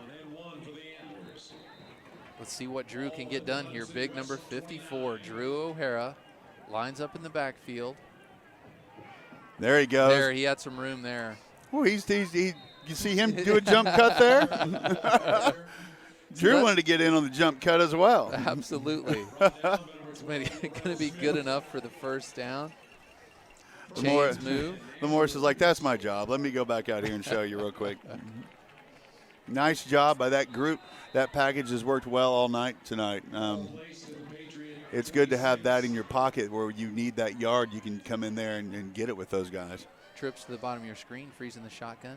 Let's see what Drew can get done here. Big number 54, Drew O'Hara, lines up in the backfield. There he goes. There, he had some room there. Oh, you see him do a jump cut there? Drew wanted to get in on the jump cut as well. Absolutely. It's going to be good enough for the first down. Chains move. Lamoris is like, that's my job. Let me go back out here and show you real quick. Nice job by that group. That package has worked well all night tonight. It's good to have that in your pocket where you need that yard. You can come in there and get it with those guys. Trips to the bottom of your screen, freezing the shotgun.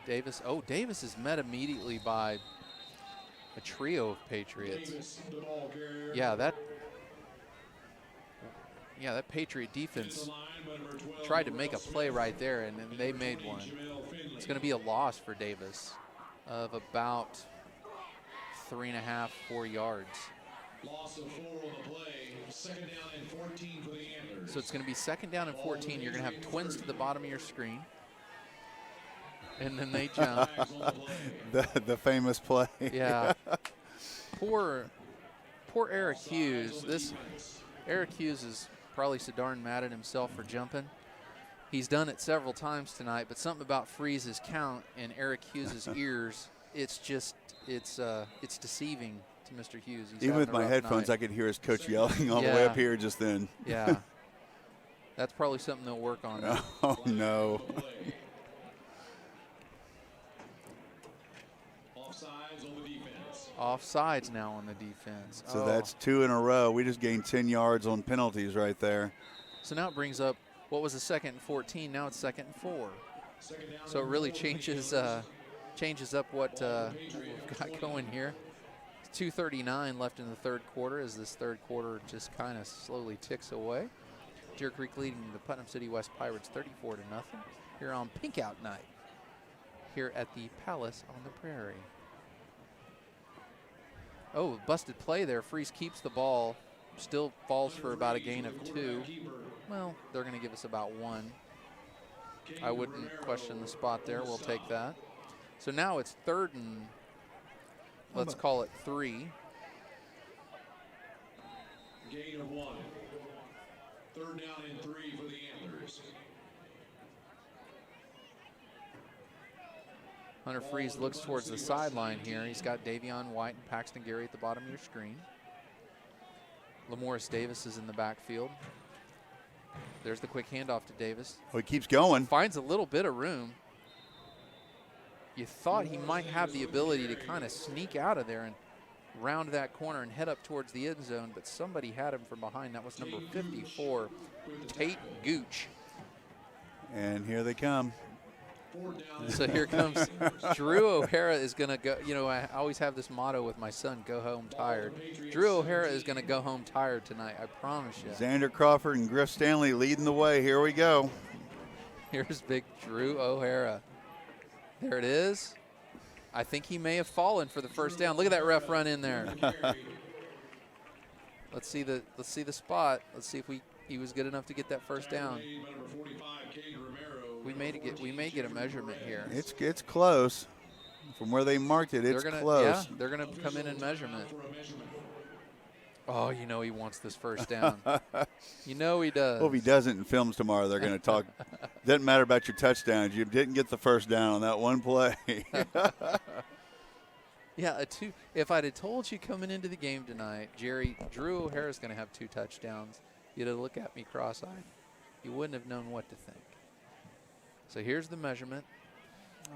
Davis. Oh, Davis is met immediately by a trio of Patriots. Yeah, that Patriot defense tried to make a play right there, and they made one. It's going to be a loss for Davis of about 3.5, 4 yards. Loss of 4 on the play. 2nd down and 14 for the Antlers. So it's going to be 2nd down and 14. You're going to have twins to the bottom of your screen. And then they jump. the famous play. Yeah. Poor Eric Hughes. Eric Hughes is probably so darn mad at himself for jumping. He's done it several times tonight, but something about freezes count in Eric Hughes' ears. It's deceiving to Mr. Hughes. He's Even with my headphones, night. I could hear his coach yelling all the way up here just then. Yeah. That's probably something they'll work on. Oh, no. Offsides on the defense. Offsides now on the defense. So that's 2 in a row. We just gained 10 yards on penalties right there. So now it brings up what was a 2nd and 14. Now it's 2nd and 4. So it really changes up what we've got going here. 2:39 left in the 3rd quarter as this 3rd quarter just kind of slowly ticks away. Deer Creek leading the Putnam City West Pirates 34-0 here on Pink Out Night here at the Palace on the Prairie. Oh, busted play there. Freeze keeps the ball. Still falls for about a gain of 2. Well, they're going to give us about 1. I wouldn't question the spot there. We'll take that. So now it's 3rd and, let's call it 3. Gain of 1. 3rd down and 3 for the Antlers. Hunter Freeze looks towards the sideline here. He's got Davion White and Paxton Gary at the bottom of your screen. Lamoris Davis is in the backfield. There's the quick handoff to Davis. Oh, he keeps going. Finds a little bit of room. You thought he might have the ability to kind of sneak out of there and round that corner and head up towards the end zone, but somebody had him from behind. That was number 54, Tate Gooch. And here they come. So here comes Drew O'Hara is going to go. You know, I always have this motto with my son, go home tired. Drew O'Hara is going to go home tired tonight, I promise you. Xander Crawford and Griff Stanley leading the way. Here we go. Here's big Drew O'Hara. There it is. I think he may have fallen for the first down. Look at that ref run in there. Let's see the spot. Let's see if he was good enough to get that first down. We may get a measurement here. It's close. From where they marked it, it's close. Yeah, they're gonna come in measurement. Oh, you know he wants this first down. You know he does. Well, if he doesn't in films tomorrow, they're going to talk. Doesn't matter about your touchdowns. You didn't get the first down on that one play. Yeah, if I'd have told you coming into the game tonight, Drew O'Hara's going to have 2 touchdowns, you'd have looked at me cross-eyed. you wouldn't have known what to think. So here's the measurement.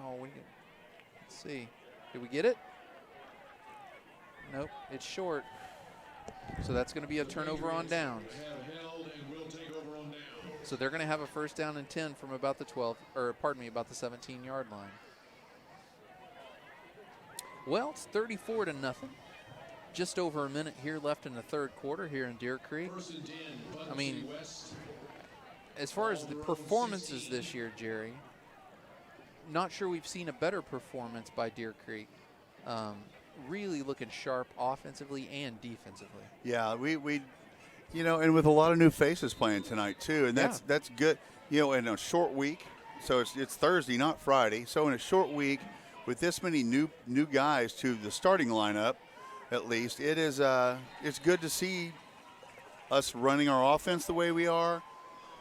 Oh, let's see. Did we get it? Nope, it's short. So that's going to be a turnover on downs. So they're going to have a first down and 10 from about the 12, or pardon me, about the 17-yard line. Well, it's 34-0. Just over a minute here left in the third quarter here in Deer Creek. I mean, as far as the performances this year, Jerry, not sure we've seen a better performance by Deer Creek. Really looking sharp offensively and defensively. Yeah, we you know, and with a lot of new faces playing tonight too, and that's good. You know, in a short week, so it's Thursday, not Friday. So in a short week, with this many new guys to the starting lineup, at least it is it's good to see us running our offense the way we are.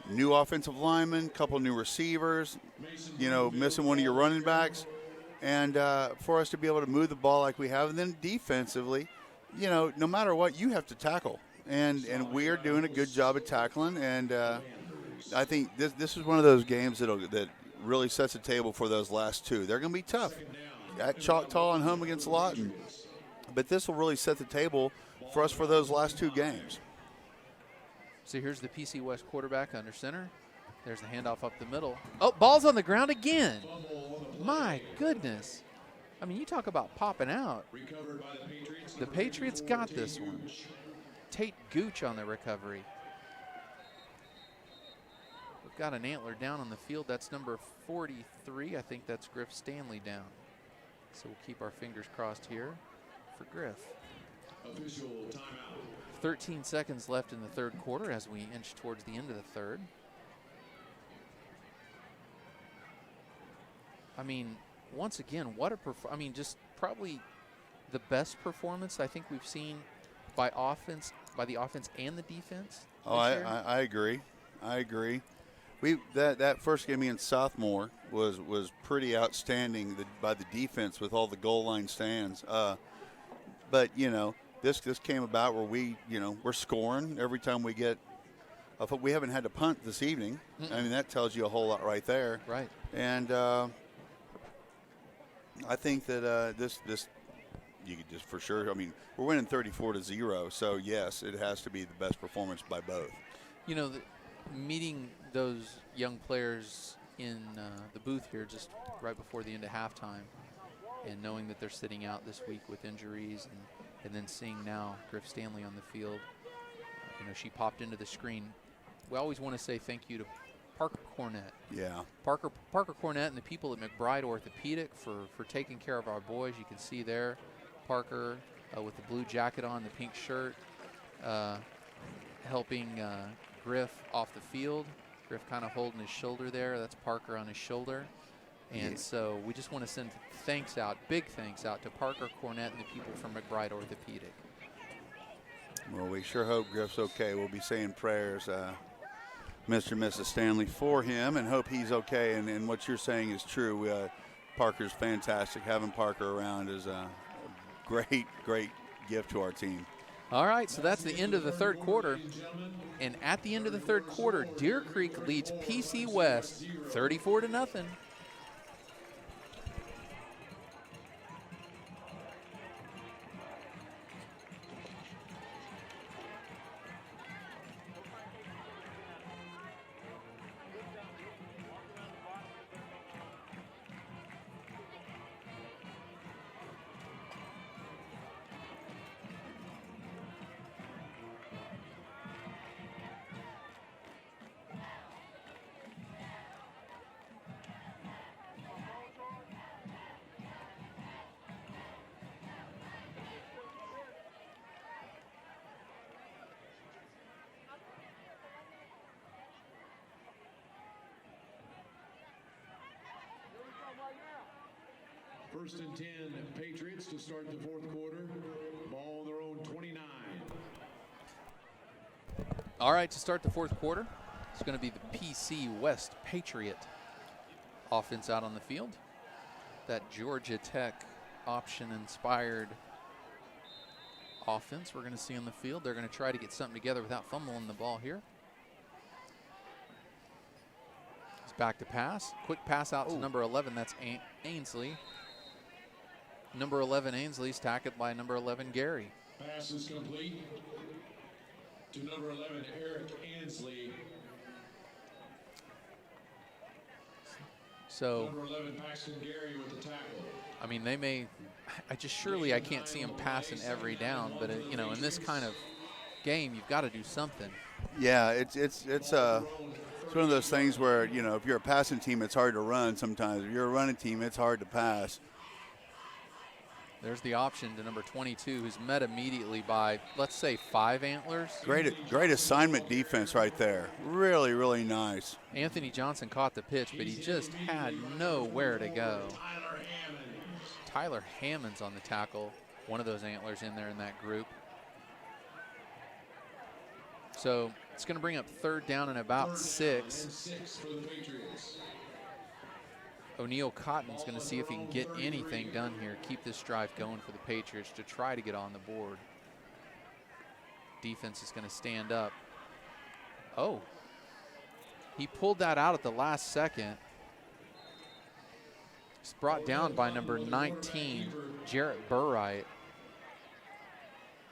New offensive linemen, couple new receivers, you know, missing one of your running backs. And for us to be able to move the ball like we have, and then defensively, you know, no matter what, you have to tackle. And we are doing a good job of tackling. And I think this is one of those games that really sets the table for those last two. They're going to be tough at Choctaw and home against Lawton. But this will really set the table for us for those last two games. So here's the PC West quarterback under center. There's the handoff up the middle. Oh, ball's on the ground again. My goodness. I mean, you talk about popping out. The Patriots got this one. Tate Gooch on the recovery. We've got an antler down on the field. That's number 43. I think that's Griff Stanley down. So we'll keep our fingers crossed here for Griff. Official timeout. 13 seconds left in the third quarter as we inch towards the end of the third. I mean, once again, what a I mean, just probably the best performance I think we've seen by the offense and the defense. Oh, I agree. I agree. That first game against Sophomore was pretty outstanding by the defense with all the goal line stands. But you know, this came about where we're scoring every time we get. We haven't had to punt this evening. I mean, that tells you a whole lot right there. Right. And I think that this you could just for sure. I mean, we're winning 34-0, so yes, it has to be the best performance by both. You know, meeting those young players in the booth here just right before the end of halftime, and knowing that they're sitting out this week with injuries, and then seeing now Griff Stanley on the field. You know, she popped into the screen. We always want to say thank you to Parker Cornett. Yeah. Parker Cornett and the people at McBride Orthopedic for taking care of our boys. You can see there Parker with the blue jacket on, the pink shirt, helping Griff off the field. Griff kind of holding his shoulder there. That's Parker on his shoulder. And so we just want to send big thanks out to Parker Cornett and the people from McBride Orthopedic. Well, we sure hope Griff's okay. We'll be saying prayers, Mr. and Mrs. Stanley, for him, and hope he's okay. And what you're saying is true. Parker's fantastic. Having Parker around is a great gift to our team. All right, so that's the end of the third quarter. And at the end of the third quarter, Deer Creek leads PC West 34-0. First and 10, Patriots to start the fourth quarter. Ball on their own 29. All right, to start the fourth quarter, it's going to be the PC West Patriot offense out on the field. That Georgia Tech option-inspired offense we're going to see on the field. They're going to try to get something together without fumbling the ball here. Back to pass. Quick pass out to number 11. That's Ainsley. Number 11, Ainsley's tackled by number 11, Gary. Pass is complete to number 11, Eric Ansley. So, Number 11, Paxton Gary with the tackle. I mean, they may, surely I can't see them passing every down, but, you know, in this kind of game, you've got to do something. Yeah, it's one of those things where, you know, if you're a passing team, it's hard to run sometimes. If you're a running team, it's hard to pass. There's the option to number 22, who's met immediately by, let's say, 5 Antlers. Great assignment defense right there. Really, really nice. Anthony Johnson caught the pitch, but he just had nowhere to go. Tyler Hammond's on the tackle. One of those Antlers in there in that group. So it's going to bring up 3rd down and about 6. O'Neal Cotton's going to see if he can get anything done here, keep this drive going for the Patriots to try to get on the board. Defense is going to stand up. Oh, he pulled that out at the last second. It's brought down by number 19, Jarrett Burright.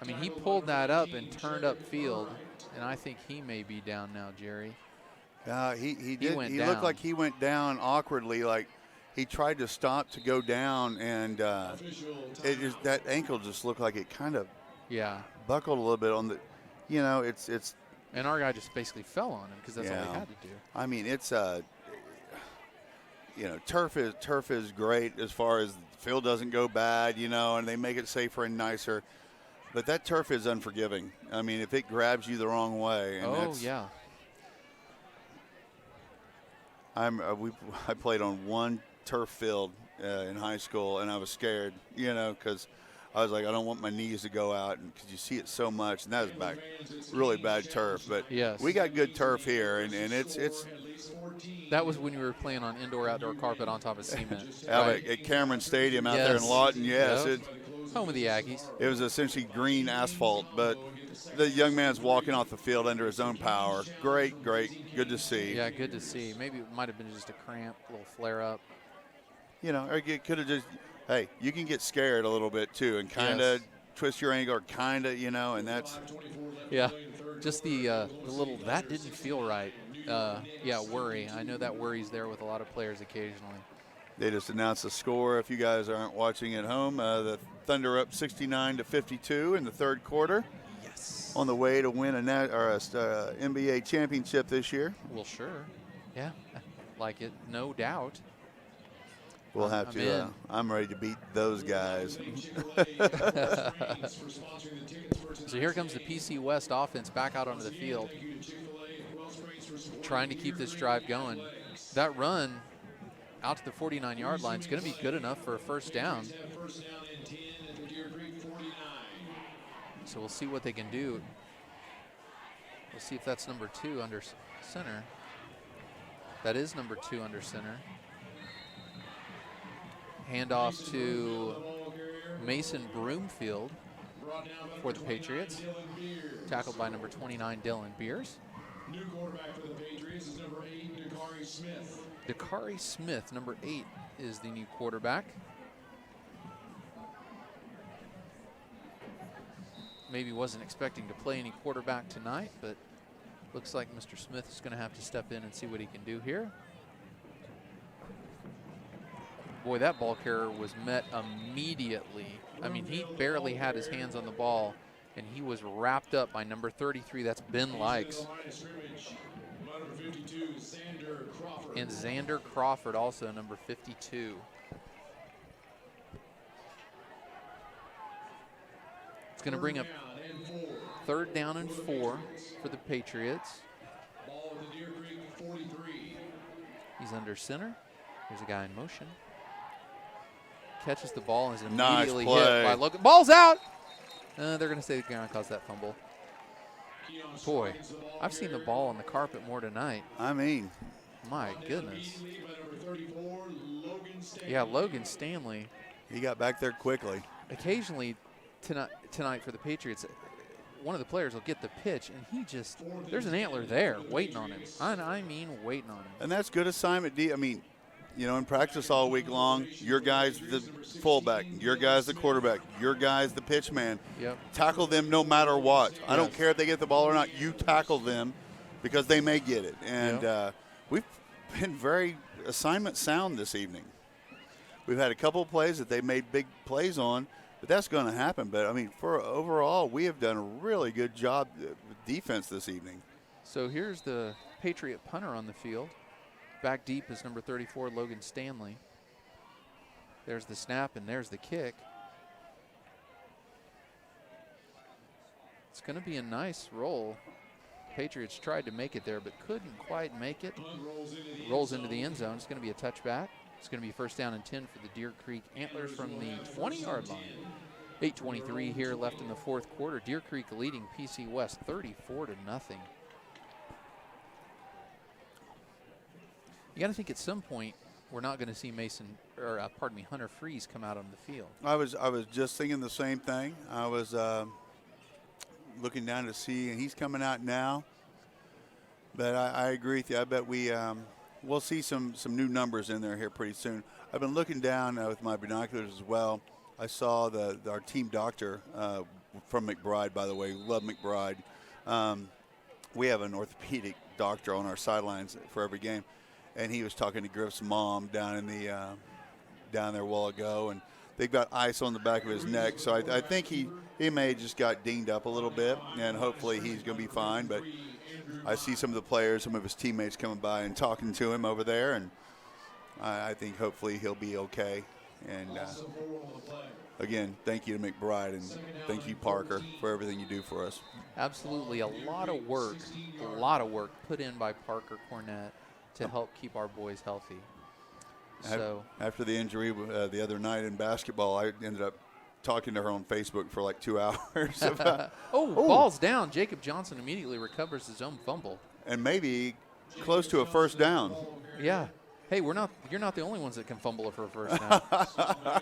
I mean, he pulled that up and turned up field, and I think he may be down now, Jerry. He did. went He down. looked like he went down awkwardly, like he tried to stop to go down, and that ankle just looked like it kind of buckled a little bit on the, you know, it's. And our guy just basically fell on him because that's all he had to do. I mean, it's you know, turf is great as far as the field doesn't go bad, you know, and they make it safer and nicer. But that turf is unforgiving. I mean, if it grabs you the wrong way, and I played on one turf field in high school, and I was scared, you know, because I was like, I don't want my knees to go out, because you see it so much, and that was really bad turf. But we got good turf here, and it's. That was when you were playing on indoor-outdoor carpet on top of cement. Right? At Cameron Stadium out there in Lawton, home of the Aggies. It was essentially green asphalt, but the young man's walking off the field under his own power. Great, good to see. Yeah, good to see. Maybe it might have been just a cramp, a little flare-up. You know, or it could have just, hey, you can get scared a little bit too and kind of twist your ankle, or kind of, you know, and that's. Yeah, just the little, that didn't feel right. Worry. I know that worry's there with a lot of players occasionally. They just announced the score. If you guys aren't watching at home, the Thunder up 69-52 in the 3rd quarter. Yes. On the way to win a NBA championship this year. Well, sure. Yeah, like it, no doubt. We'll have to. I'm ready to beat those guys. So here comes the PC West offense back out onto the field, trying to keep this drive going. That run out to the 49-yard line is going to be good enough for a 1st down. So we'll see what they can do. We'll see if that's number 2 under center. That is number 2 under center. Handoff to Mason Broomfield for the Patriots. Tackled by number 29, Dylan Beers. New quarterback for the Patriots is number 8, Dakari Smith. Dakari Smith, number 8, is the new quarterback. Maybe wasn't expecting to play any quarterback tonight, but looks like Mr. Smith is going to have to step in and see what he can do here. Boy, that ball carrier was met immediately. I mean, he barely had his hands on the ball, and he was wrapped up by number 33. That's Ben Likes. And Xander Crawford, also number 52. It's going to bring up 3rd down and 4 for the Patriots. He's under center. Here's a guy in motion. Catches the ball and is immediately hit by Logan. Ball's out! They're going to say the ground caused that fumble. Boy, I've seen the ball on the carpet more tonight. I mean, my goodness. Yeah, Logan Stanley. He got back there quickly. Occasionally tonight for the Patriots, one of the players will get the pitch, and he just, there's an antler there waiting on him. I mean waiting on him. And that's good assignment, D. I mean, you know, in practice all week long, your guy's the fullback, your guy's the quarterback, your guy's the pitch man. Yep. Tackle them no matter what. I don't care if they get the ball or not. You tackle them because they may get it. And we've been very assignment sound this evening. We've had a couple of plays that they made big plays on, but that's going to happen. But, I mean, for overall, we have done a really good job with defense this evening. So here's the Patriot punter on the field. Back deep is number 34, Logan Stanley. There's the snap, and there's the kick. It's going to be a nice roll. Patriots tried to make it there, but couldn't quite make it. Rolls into the end zone. It's going to be a touchback. It's going to be first down and 10 for the Deer Creek Antlers from the 20-yard line. 8:23 here left in the fourth quarter. Deer Creek leading PC West 34-0. You got to think at some point we're not going to see Hunter Freeze come out on the field. I was just thinking the same thing. I was looking down to see, and he's coming out now. But I agree with you. I bet we'll see some new numbers in there here pretty soon. I've been looking down with my binoculars as well. I saw our team doctor from McBride, by the way. Love McBride. We have an orthopedic doctor on our sidelines for every game. And he was talking to Griff's mom down there a while ago, and they've got ice on the back of his neck. So I think he may have just got dinged up a little bit, and hopefully he's going to be fine. But I see some of the players, some of his teammates coming by and talking to him over there, and I think hopefully he'll be okay. And again, thank you to McBride, and thank you, Parker, for everything you do for us. Absolutely, a lot of work put in by Parker Cornett to help keep our boys healthy. So after the injury the other night in basketball, I ended up talking to her on Facebook for like 2 hours. About, ball's down. Jacob Johnson immediately recovers his own fumble. And maybe close to a first down. Yeah. Hey, you're not the only ones that can fumble it for a first down.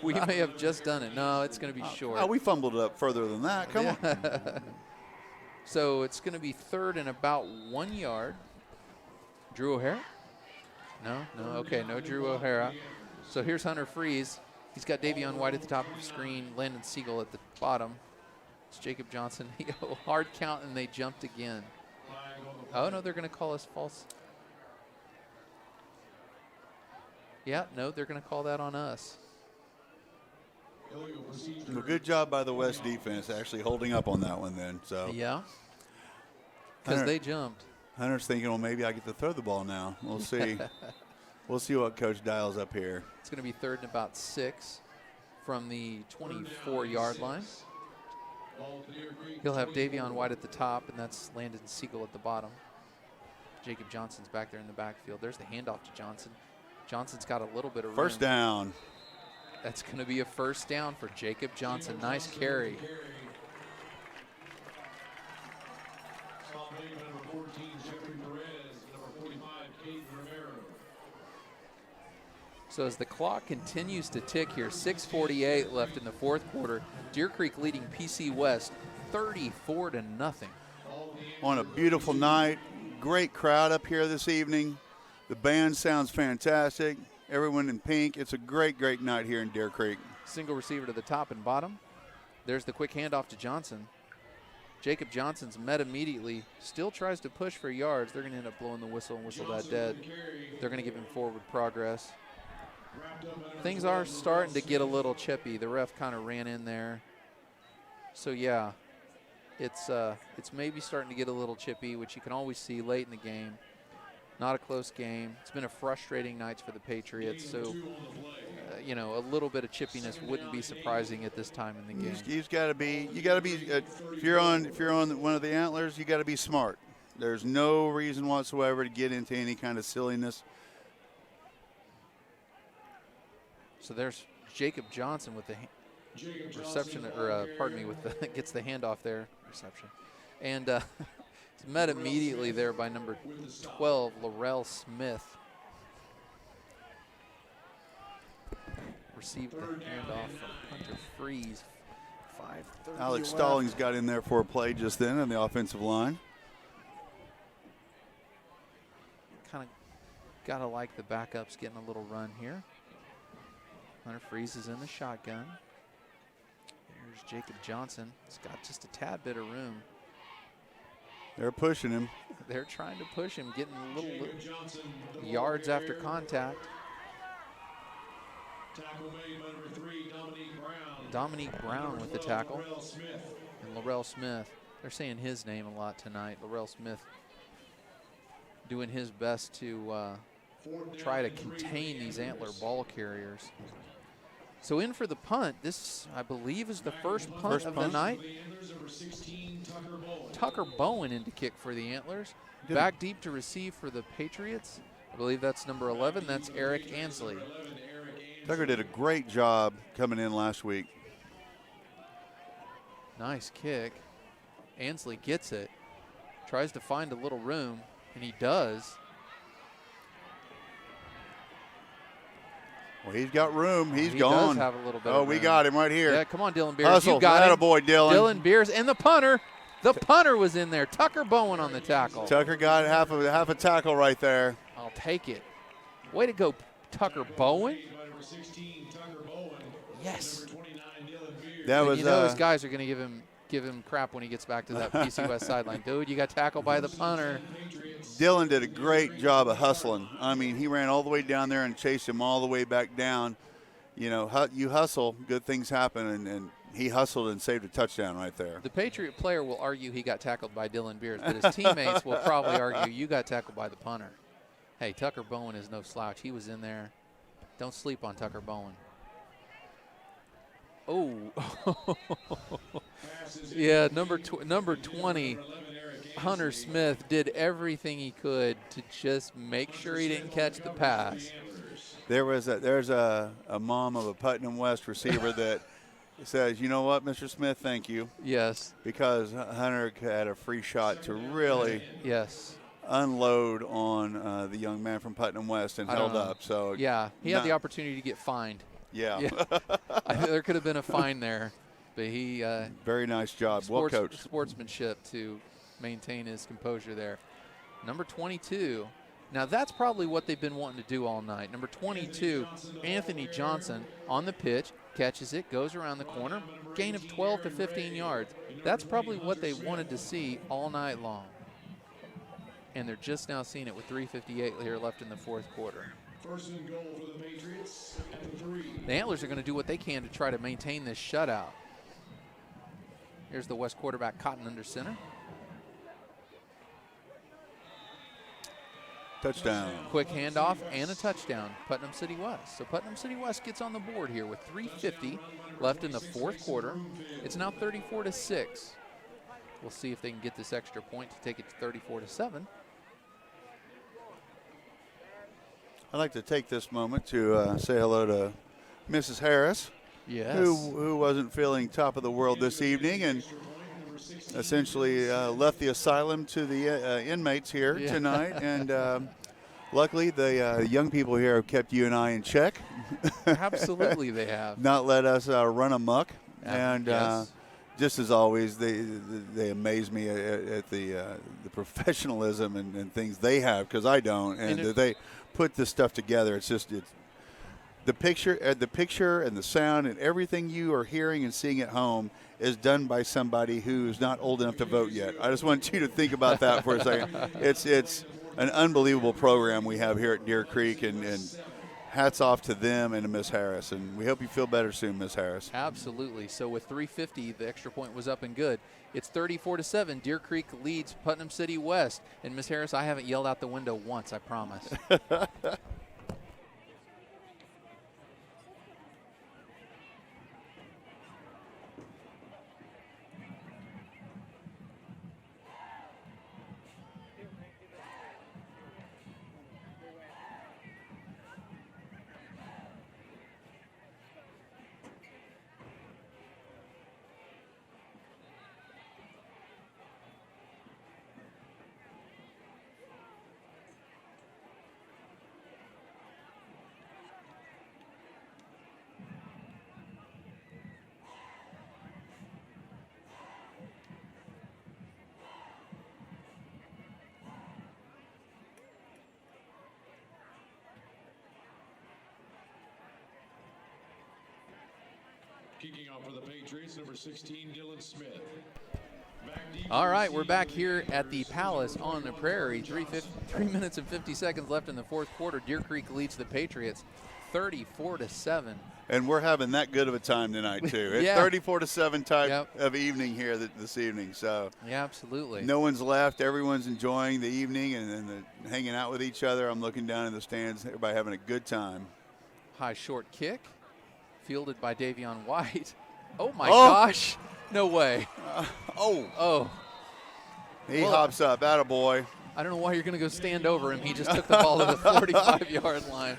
We may have just done it. No, it's going to be short. We fumbled it up further than that. Come on. So it's going to be third and about 1 yard. Drew O'Hara? No. Okay, no Drew O'Hara. So here's Hunter Freeze. He's got Davion White at the top of the screen, Landon Siegel at the bottom. It's Jacob Johnson. Hard count, and they jumped again. Oh, no, they're going to call us false. Yeah, no, they're going to call that on us. Well, good job by the West defense actually holding up on that one then. So yeah, because they jumped. Hunter's thinking, well, maybe I get to throw the ball now. We'll see. We'll see what Coach dials up here. It's going to be third and about 6 from the 24-yard line. He'll have Davion White at the top, and that's Landon Siegel at the bottom. Jacob Johnson's back there in the backfield. There's the handoff to Johnson. Johnson's got a little bit of room. First down. That's going to be a first down for Jacob Johnson. Nice carry. So as the clock continues to tick here, 6:48 left in the fourth quarter. Deer Creek leading PC West 34-0. On a beautiful night, great crowd up here this evening. The band sounds fantastic. Everyone in pink. It's a great, great night here in Deer Creek. Single receiver to the top and bottom. There's the quick handoff to Johnson. Jacob Johnson's met immediately. Still tries to push for yards. They're going to end up blowing the whistle and whistle that dead. They're going to give him forward progress. Things are starting to get a little chippy. The ref kind of ran in there. So, yeah, it's maybe starting to get a little chippy, which you can always see late in the game. Not a close game. It's been a frustrating night for the Patriots. So, a little bit of chippiness wouldn't be surprising at this time in the game. You got to be. If you're on one of the Antlers, you got to be smart. There's no reason whatsoever to get into any kind of silliness. So there's Jacob Johnson with the reception, or pardon me, gets the handoff there, reception, and it's met immediately there by number 12, Laurel Smith. Received the handoff from Hunter Freeze. 5:30 Alex left. Stallings got in there for a play just then on the offensive line. Kind of got to like the backups getting a little run here. Hunter freezes in the shotgun. There's Jacob Johnson. He's got just a tad bit of room. They're pushing him. They're trying to push him, getting a little yards after contact. Tackle made by number 3, Dominique Brown. Dominique Brown with the tackle. Laurel Smith. And Laurel Smith. They're saying his name a lot tonight. Laurel Smith doing his best to try to contain these Antler ball carriers. So in for the punt. This, I believe, is the first punt of the night. Tucker Bowen in to kick for the Antlers. Back deep to receive for the Patriots. I believe that's number 11. That's Eric Ansley. Tucker did a great job coming in last week. Nice kick. Ansley gets it. Tries to find a little room, and he does. Well, he's got room. He's He gone. does have a little bit Oh, of we room. got him right here. Yeah, come on, Dylan Beers. Hustle. You got him. Attaboy, Dylan. Dylan Beers and the punter. The punter was in there. Tucker Bowen on the tackle. Tucker got half a tackle right there. I'll take it. Way to go, Tucker Bowen. Yes. That And was you know his guys are going to give him crap when he gets back to that PC West sideline. Dude, you got tackled by the punter. Dylan did a great job of hustling. I mean, he ran all the way down there and chased him all the way back down. You know, you hustle, good things happen, and he hustled and saved a touchdown right there. The Patriot player will argue he got tackled by Dylan Beers, but his teammates will probably argue you got tackled by the punter. Hey, Tucker Bowen is no slouch. He was in there. Don't sleep on Tucker Bowen. Oh. Yeah, number 20, Hunter Smith, did everything he could to just make sure he didn't catch the pass. There's a mom of a Putnam West receiver that says, you know what, Mr. Smith, thank you. Yes. Because Hunter had a free shot to really unload on the young man from Putnam West and held up. So yeah, he had the opportunity to get fined. Yeah. I think there could have been a fine there, but he very nice job. Well coached. Sportsmanship to maintain his composure there. Number 22. Now that's probably what they've been wanting to do all night. Number 22, Anthony Johnson on the pitch, catches it, goes around the corner, gain of 12 to 15 yards. That's probably what they wanted to see all night long. And they're just now seeing it with 3:58 here left in the fourth quarter. First and goal for the Patriots at the 3. The Antlers are going to do what they can to try to maintain this shutout. Here's the West quarterback, Cotton under center. Touchdown. Quick handoff and a touchdown, Putnam City West. So Putnam City West gets on the board here with 3:50 left in the fourth quarter. It's now 34-6. We'll see if they can get this extra point to take it to 34-7. I'd like to take this moment to say hello to Mrs. Harris, Yes. who wasn't feeling top of the world this evening and essentially left the asylum to the inmates here tonight. And luckily, the young people here have kept you and I in check. Absolutely, they have. Not let us run amok. And yes. just as always, they amaze me at the professionalism and things they have, because I don't. And they put this stuff together. It's the picture and the sound and everything you are hearing and seeing at home is done by somebody who's not old enough to vote yet. I just want you to think about that for a second. It's an unbelievable program we have here at Deer Creek, and hats off to them and to Miss Harris. And we hope you feel better soon, Miss Harris. Absolutely. So with 3:50, the extra point was up and good. It's 34-7. Deer Creek leads Putnam City West. And Miss Harris, I haven't yelled out the window once, I promise. Kicking off for the Patriots, number 16, Dylan Smith. Back deep All to right, we're receive back the here Patriots, at the Palace on the Prairie. 3 minutes and 50 seconds left in the fourth quarter. Deer Creek leads the Patriots 34-7. And we're having that good of a time tonight, too. It's Yeah. 34-7 type Yep. of evening here this evening. So Yeah, absolutely. no one's left. Everyone's enjoying the evening and hanging out with each other. I'm looking down in the stands. Everybody having a good time. High short kick, fielded by Davion White. Oh, my Oh. gosh. No way. Oh, He Well, hops up. Attaboy. I don't know why you're going to go stand over him. He just took the ball to the 45-yard line.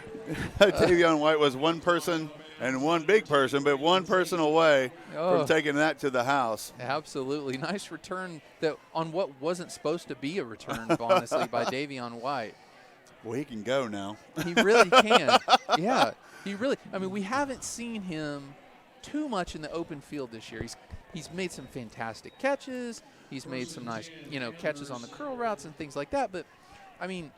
Davion White was one person and one big person, but one person away Oh. from taking that to the house. Absolutely. Nice return that on what wasn't supposed to be a return, honestly, by Davion White. Well, he can go now. He really can. Yeah, he really. I mean, we haven't seen him too much in the open field this year. He's made some fantastic catches. He's made some nice, catches on the curl routes and things like that. But, I mean,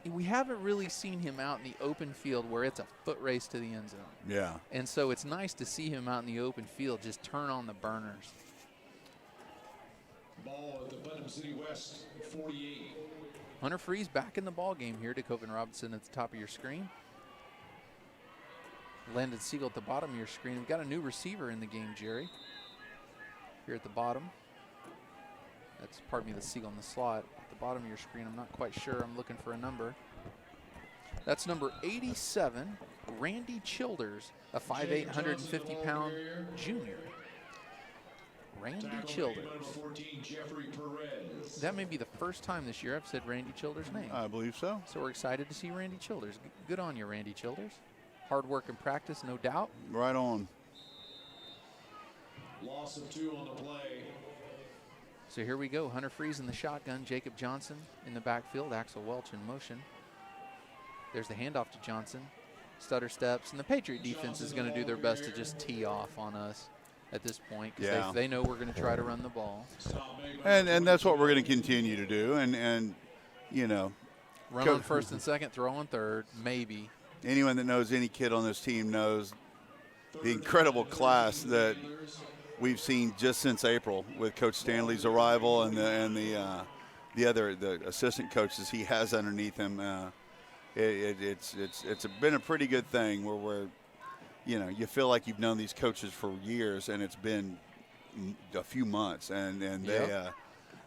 we haven't really seen him out in the open field where it's a foot race to the end zone. Yeah. And so it's nice to see him out in the open field just turn on the burners. Ball at the Putnam City West 48. Hunter Freeze back in the ball game here. DeKoven Robinson at the top of your screen. Landon Siegel at the bottom of your screen. We've got a new receiver in the game, Jerry. Here at the bottom. That's, pardon me, the Siegel in the slot. At the bottom of your screen, I'm not quite sure. I'm looking for a number. That's number 87, Randy Childers, a 5'8", 150-pound junior. Randy Tackle Childers. number 14, Jeffrey Perez. That may be the first time this year I've said Randy Childers' name. I believe so. So we're excited to see Randy Childers. Good on you, Randy Childers. Hard work and practice, no doubt. Right on. Loss of 2 on the play. So here we go. Hunter Freeze in the shotgun. Jacob Johnson in the backfield. Axel Welch in motion. There's the handoff to Johnson. Stutter steps. And the Patriot defense is going to do their best to just tee off on us at this point. Because Yeah. they know we're going to try to run the ball. And that's what we're going to continue to do. And Run on first and second, throw on third, maybe. anyone that knows any kid on this team knows the incredible class that we've seen just since April with Coach Stanley's arrival and the assistant coaches he has underneath him. It's been a pretty good thing where you feel like you've known these coaches for years and it's been a few months and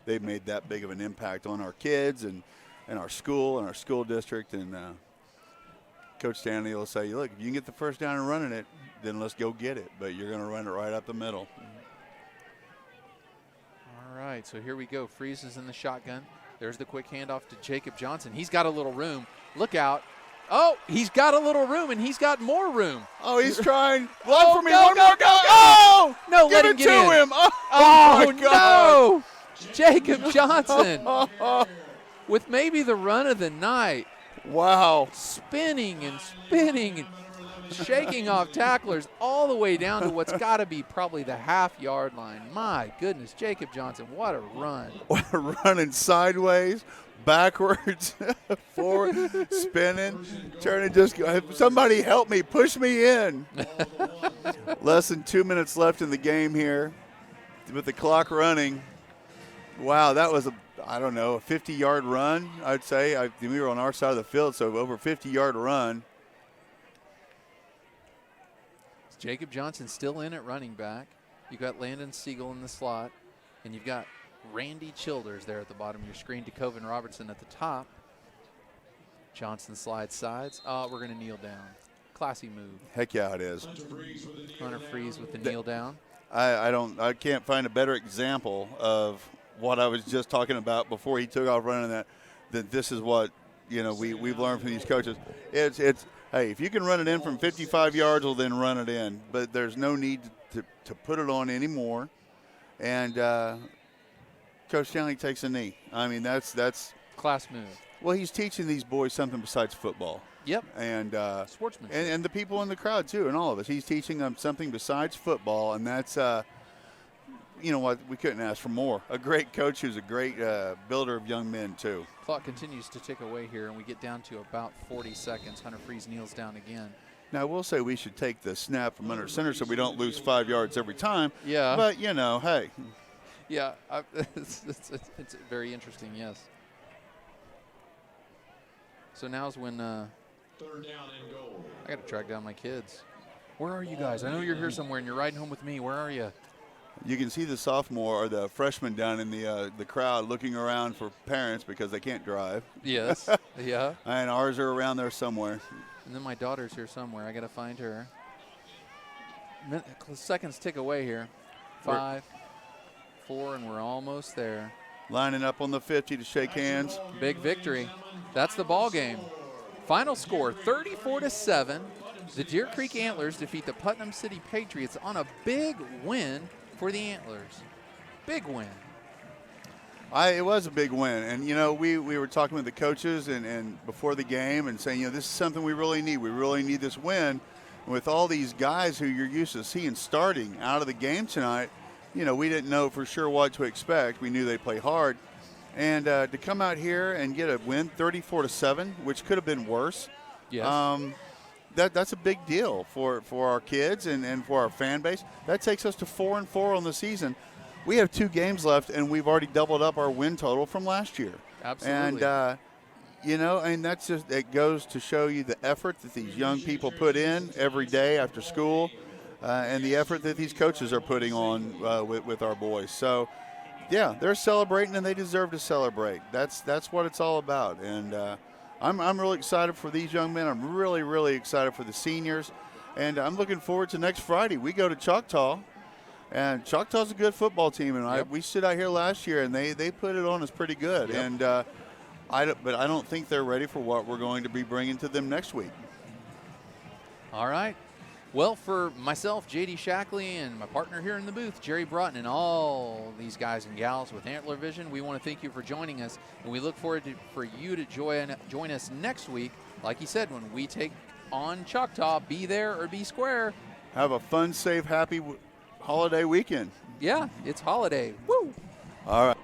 they've made that big of an impact on our kids and our school and our school district. And Coach Stanley will say, look, if you can get the first down and running it, then let's go get it. But you're going to run it right up the middle. All right, so here we go. Freeze is in the shotgun. There's the quick handoff to Jacob Johnson. He's got a little room. Look out. Oh, he's got a little room, and he's got more room. Oh, he's trying. One for me. Go, One go, more. go, Go. go. Oh, No, give let him it get to in. him. Oh, Oh, my God. no. Jacob Johnson with maybe the run of the night. Wow. Spinning and spinning and shaking off tacklers all the way down to what's got to be probably the half-yard line. My goodness, Jacob Johnson, what a run. Running sideways, backwards, forward, spinning, turning. Somebody help me, push me in. Less than 2 minutes left in the game here, with the clock running. Wow, that was a 50-yard run. I'd say we were on our side of the field, so over a 50-yard run. Jacob Johnson still in at running back. You've got Landon Siegel in the slot, and you've got Randy Childers there at the bottom of your screen. DeKoven Robertson at the top. Johnson slides sides. Oh, we're going to kneel down. Classy move. Heck yeah, it is. Hunter Freeze with the kneel down. I can't find a better example of what I was just talking about before he took off running that this is what we've learned from these coaches. It's hey, if you can run it in from 55 yards, well then run it in. But there's no need to put it on anymore. And Coach Stanley takes a knee. I mean that's class move. Well, he's teaching these boys something besides football. Yep. And sportsmanship. And the people in the crowd too, and all of us. He's teaching them something besides football, and that's what we couldn't ask for more. A great coach who's a great builder of young men too. Clock continues to tick away here, and we get down to about 40 seconds. Hunter Freeze kneels down again. Now, I will say we should take the snap from under center so we don't lose 5 yards every time. Yeah. But, hey. Yeah, it's very interesting, yes. So now's when 3rd down and goal. I got to track down my kids. Where are you guys? I know you're here somewhere and you're riding home with me. Where are you? You can see the sophomore or the freshman down in the crowd looking around for parents because they can't drive. Yes. Yeah. And ours are around there somewhere. And then my daughter's here somewhere. I got to find her. Seconds tick away here. 5, 4, and we're almost there. Lining up on the 50 to shake hands. Big victory. That's the ball game. Final score, 34-7. The Deer Creek Antlers defeat the Putnam City Patriots on a big win for the Antlers. Big win. It was a big win. And, we were talking with the coaches and before the game and saying, this is something we really need. We really need this win. And with all these guys who you're used to seeing starting out of the game tonight, we didn't know for sure what to expect. We knew they'd play hard. And to come out here and get a win, 34-7, which could have been worse. Yes. That's a big deal for our kids and for our fan base. That takes us to 4-4 on the season. We have 2 games left, and we've already doubled up our win total from last year. Absolutely. And that's just, it goes to show you the effort that these young people put in every day after school, and the effort that these coaches are putting on with our boys. So, yeah, they're celebrating, and they deserve to celebrate. That's what it's all about. And I'm really excited for these young men. I'm really, really excited for the seniors. And I'm looking forward to next Friday. We go to Choctaw, and Choctaw's a good football team. And we stood out here last year, and they put it on us pretty good. Yep. And but I don't think they're ready for what we're going to be bringing to them next week. All right. Well, for myself, J.D. Shackley, and my partner here in the booth, Jerry Broughton, and all these guys and gals with Antler Vision, we want to thank you for joining us, and we look forward for you to join us next week. Like you said, when we take on Choctaw, be there or be square. Have a fun, safe, happy holiday weekend. Yeah, it's holiday. Woo! All right.